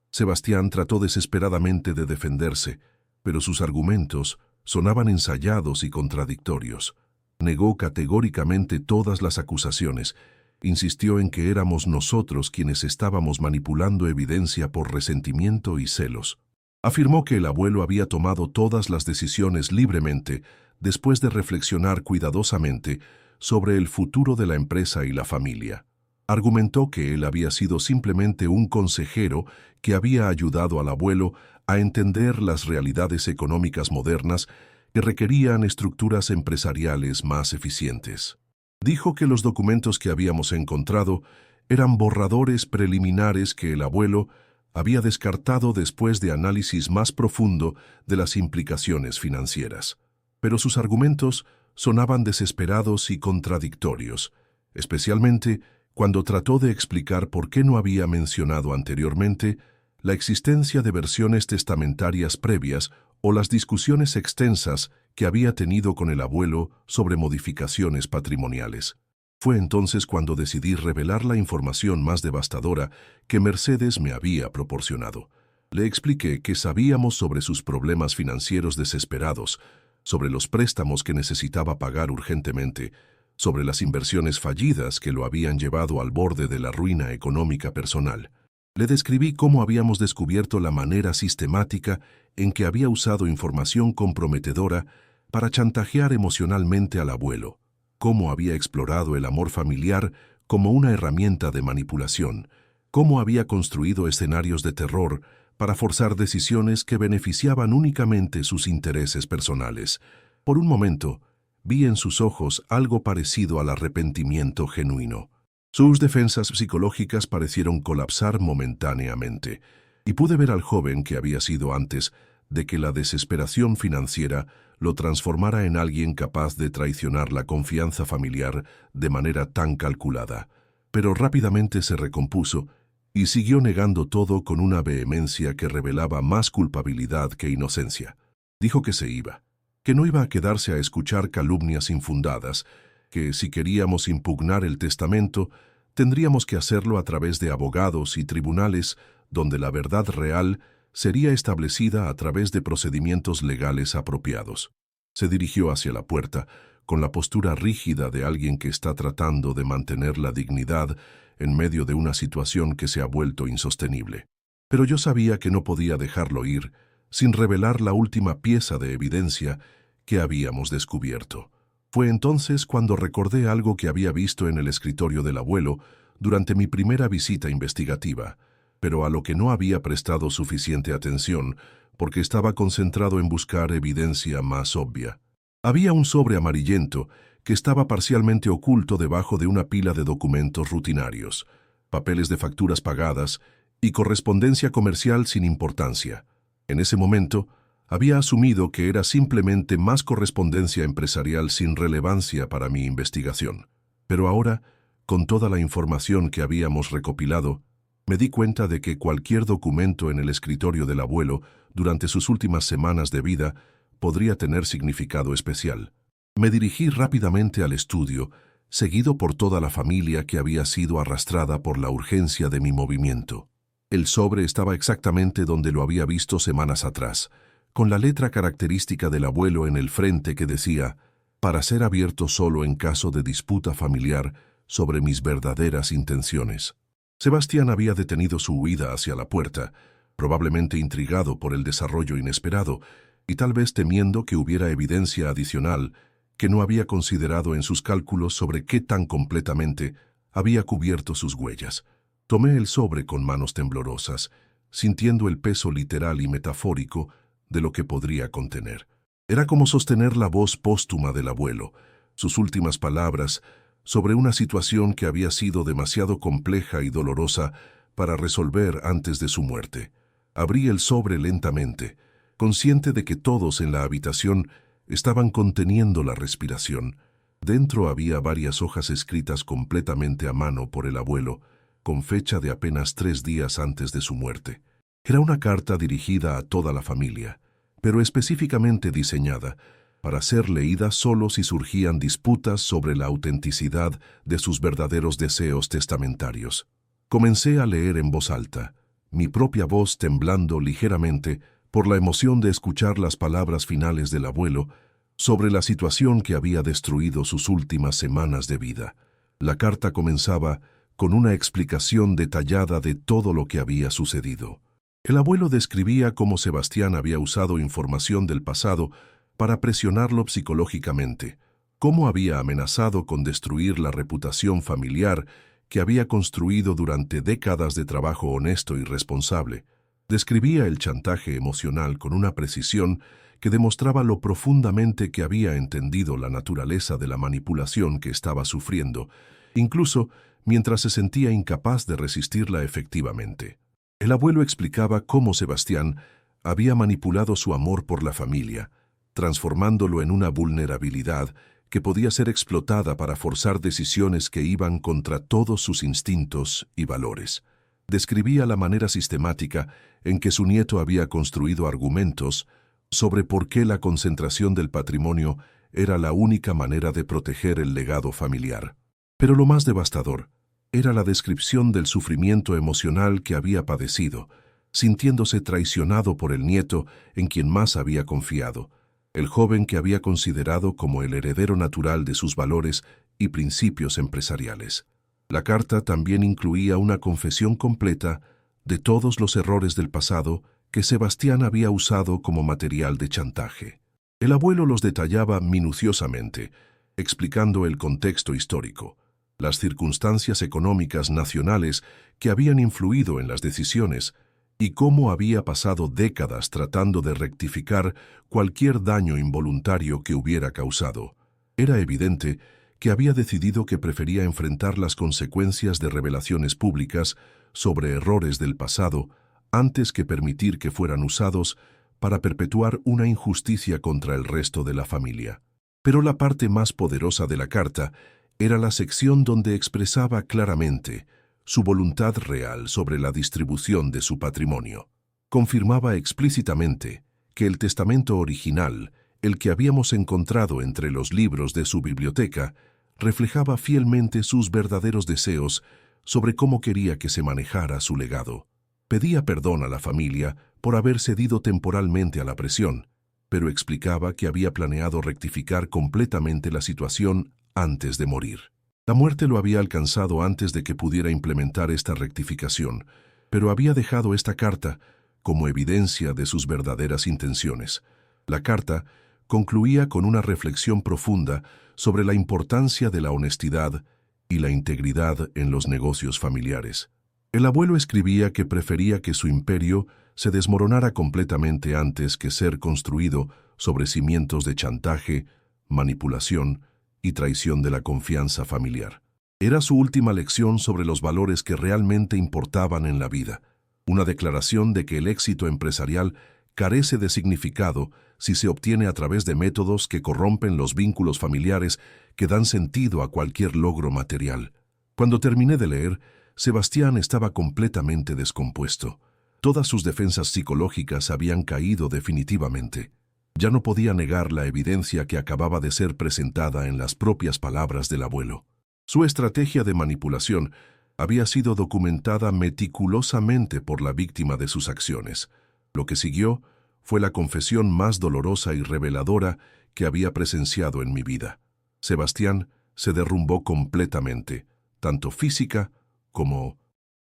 Sebastián trató desesperadamente de defenderse, pero sus argumentos sonaban ensayados y contradictorios. Negó categóricamente todas las acusaciones, insistió en que éramos nosotros quienes estábamos manipulando evidencia por resentimiento y celos. Afirmó que el abuelo había tomado todas las decisiones libremente después de reflexionar cuidadosamente sobre el futuro de la empresa y la familia. Argumentó que él había sido simplemente un consejero que había ayudado al abuelo a entender las realidades económicas modernas que requerían estructuras empresariales más eficientes. Dijo que los documentos que habíamos encontrado eran borradores preliminares que el abuelo había descartado después de análisis más profundo de las implicaciones financieras. Pero sus argumentos sonaban desesperados y contradictorios, especialmente cuando trató de explicar por qué no había mencionado anteriormente la existencia de versiones testamentarias previas o las discusiones extensas que había tenido con el abuelo sobre modificaciones patrimoniales. Fue entonces cuando decidí revelar la información más devastadora que Mercedes me había proporcionado. Le expliqué que sabíamos sobre sus problemas financieros desesperados, sobre los préstamos que necesitaba pagar urgentemente, sobre las inversiones fallidas que lo habían llevado al borde de la ruina económica personal. Le describí cómo habíamos descubierto la manera sistemática en que había usado información comprometedora para chantajear emocionalmente al abuelo, cómo había explorado el amor familiar como una herramienta de manipulación, cómo había construido escenarios de terror para forzar decisiones que beneficiaban únicamente sus intereses personales. Por un momento, vi en sus ojos algo parecido al arrepentimiento genuino. Sus defensas psicológicas parecieron colapsar momentáneamente, y pude ver al joven que había sido antes de que la desesperación financiera lo transformara en alguien capaz de traicionar la confianza familiar de manera tan calculada. Pero rápidamente se recompuso y siguió negando todo con una vehemencia que revelaba más culpabilidad que inocencia. Dijo que se iba, que no iba a quedarse a escuchar calumnias infundadas, que si queríamos impugnar el testamento, tendríamos que hacerlo a través de abogados y tribunales donde la verdad real sería establecida a través de procedimientos legales apropiados. Se dirigió hacia la puerta, con la postura rígida de alguien que está tratando de mantener la dignidad en medio de una situación que se ha vuelto insostenible. Pero yo sabía que no podía dejarlo ir sin revelar la última pieza de evidencia que habíamos descubierto. Fue entonces cuando recordé algo que había visto en el escritorio del abuelo durante mi primera visita investigativa, pero a lo que no había prestado suficiente atención porque estaba concentrado en buscar evidencia más obvia. Había un sobre amarillento que estaba parcialmente oculto debajo de una pila de documentos rutinarios, papeles de facturas pagadas y correspondencia comercial sin importancia. En ese momento, había asumido que era simplemente más correspondencia empresarial sin relevancia para mi investigación. Pero ahora, con toda la información que habíamos recopilado, me di cuenta de que cualquier documento en el escritorio del abuelo durante sus últimas semanas de vida podría tener significado especial. Me dirigí rápidamente al estudio, seguido por toda la familia que había sido arrastrada por la urgencia de mi movimiento. El sobre estaba exactamente donde lo había visto semanas atrás, con la letra característica del abuelo en el frente que decía, para ser abierto solo en caso de disputa familiar sobre mis verdaderas intenciones. Sebastián había detenido su huida hacia la puerta, probablemente intrigado por el desarrollo inesperado y tal vez temiendo que hubiera evidencia adicional que no había considerado en sus cálculos sobre qué tan completamente había cubierto sus huellas. Tomé el sobre con manos temblorosas, sintiendo el peso literal y metafórico de lo que podría contener. Era como sostener la voz póstuma del abuelo, sus últimas palabras sobre una situación que había sido demasiado compleja y dolorosa para resolver antes de su muerte. Abrí el sobre lentamente, consciente de que todos en la habitación estaban conteniendo la respiración. Dentro había varias hojas escritas completamente a mano por el abuelo, con fecha de apenas 3 días antes de su muerte. Era una carta dirigida a toda la familia, pero específicamente diseñada para ser leída solo si surgían disputas sobre la autenticidad de sus verdaderos deseos testamentarios. Comencé a leer en voz alta, mi propia voz temblando ligeramente por la emoción de escuchar las palabras finales del abuelo sobre la situación que había destruido sus últimas semanas de vida. La carta comenzaba con una explicación detallada de todo lo que había sucedido. El abuelo describía cómo Sebastián había usado información del pasado para presionarlo psicológicamente, cómo había amenazado con destruir la reputación familiar que había construido durante décadas de trabajo honesto y responsable. Describía el chantaje emocional con una precisión que demostraba lo profundamente que había entendido la naturaleza de la manipulación que estaba sufriendo, incluso mientras se sentía incapaz de resistirla efectivamente. El abuelo explicaba cómo Sebastián había manipulado su amor por la familia, transformándolo en una vulnerabilidad que podía ser explotada para forzar decisiones que iban contra todos sus instintos y valores. Describía la manera sistemática en que su nieto había construido argumentos sobre por qué la concentración del patrimonio era la única manera de proteger el legado familiar. Pero lo más devastador era la descripción del sufrimiento emocional que había padecido, sintiéndose traicionado por el nieto en quien más había confiado, el joven que había considerado como el heredero natural de sus valores y principios empresariales. La carta también incluía una confesión completa de todos los errores del pasado que Sebastián había usado como material de chantaje. El abuelo los detallaba minuciosamente, explicando el contexto histórico, las circunstancias económicas nacionales que habían influido en las decisiones y cómo había pasado décadas tratando de rectificar cualquier daño involuntario que hubiera causado. Era evidente que había decidido que prefería enfrentar las consecuencias de revelaciones públicas sobre errores del pasado antes que permitir que fueran usados para perpetuar una injusticia contra el resto de la familia. Pero la parte más poderosa de la carta era la sección donde expresaba claramente su voluntad real sobre la distribución de su patrimonio. Confirmaba explícitamente que el testamento original, el que habíamos encontrado entre los libros de su biblioteca, reflejaba fielmente sus verdaderos deseos sobre cómo quería que se manejara su legado. Pedía perdón a la familia por haber cedido temporalmente a la presión, pero explicaba que había planeado rectificar completamente la situación antes de morir. La muerte lo había alcanzado antes de que pudiera implementar esta rectificación, pero había dejado esta carta como evidencia de sus verdaderas intenciones. La carta concluía con una reflexión profunda sobre la importancia de la honestidad y la integridad en los negocios familiares. El abuelo escribía que prefería que su imperio se desmoronara completamente antes que ser construido sobre cimientos de chantaje, manipulación y traición de la confianza familiar. Era su última lección sobre los valores que realmente importaban en la vida, una declaración de que el éxito empresarial carece de significado si se obtiene a través de métodos que corrompen los vínculos familiares que dan sentido a cualquier logro material. Cuando terminé de leer, Sebastián estaba completamente descompuesto. Todas sus defensas psicológicas habían caído definitivamente. Ya no podía negar la evidencia que acababa de ser presentada en las propias palabras del abuelo. Su estrategia de manipulación había sido documentada meticulosamente por la víctima de sus acciones. Lo que siguió fue la confesión más dolorosa y reveladora que había presenciado en mi vida. Sebastián se derrumbó completamente, tanto física como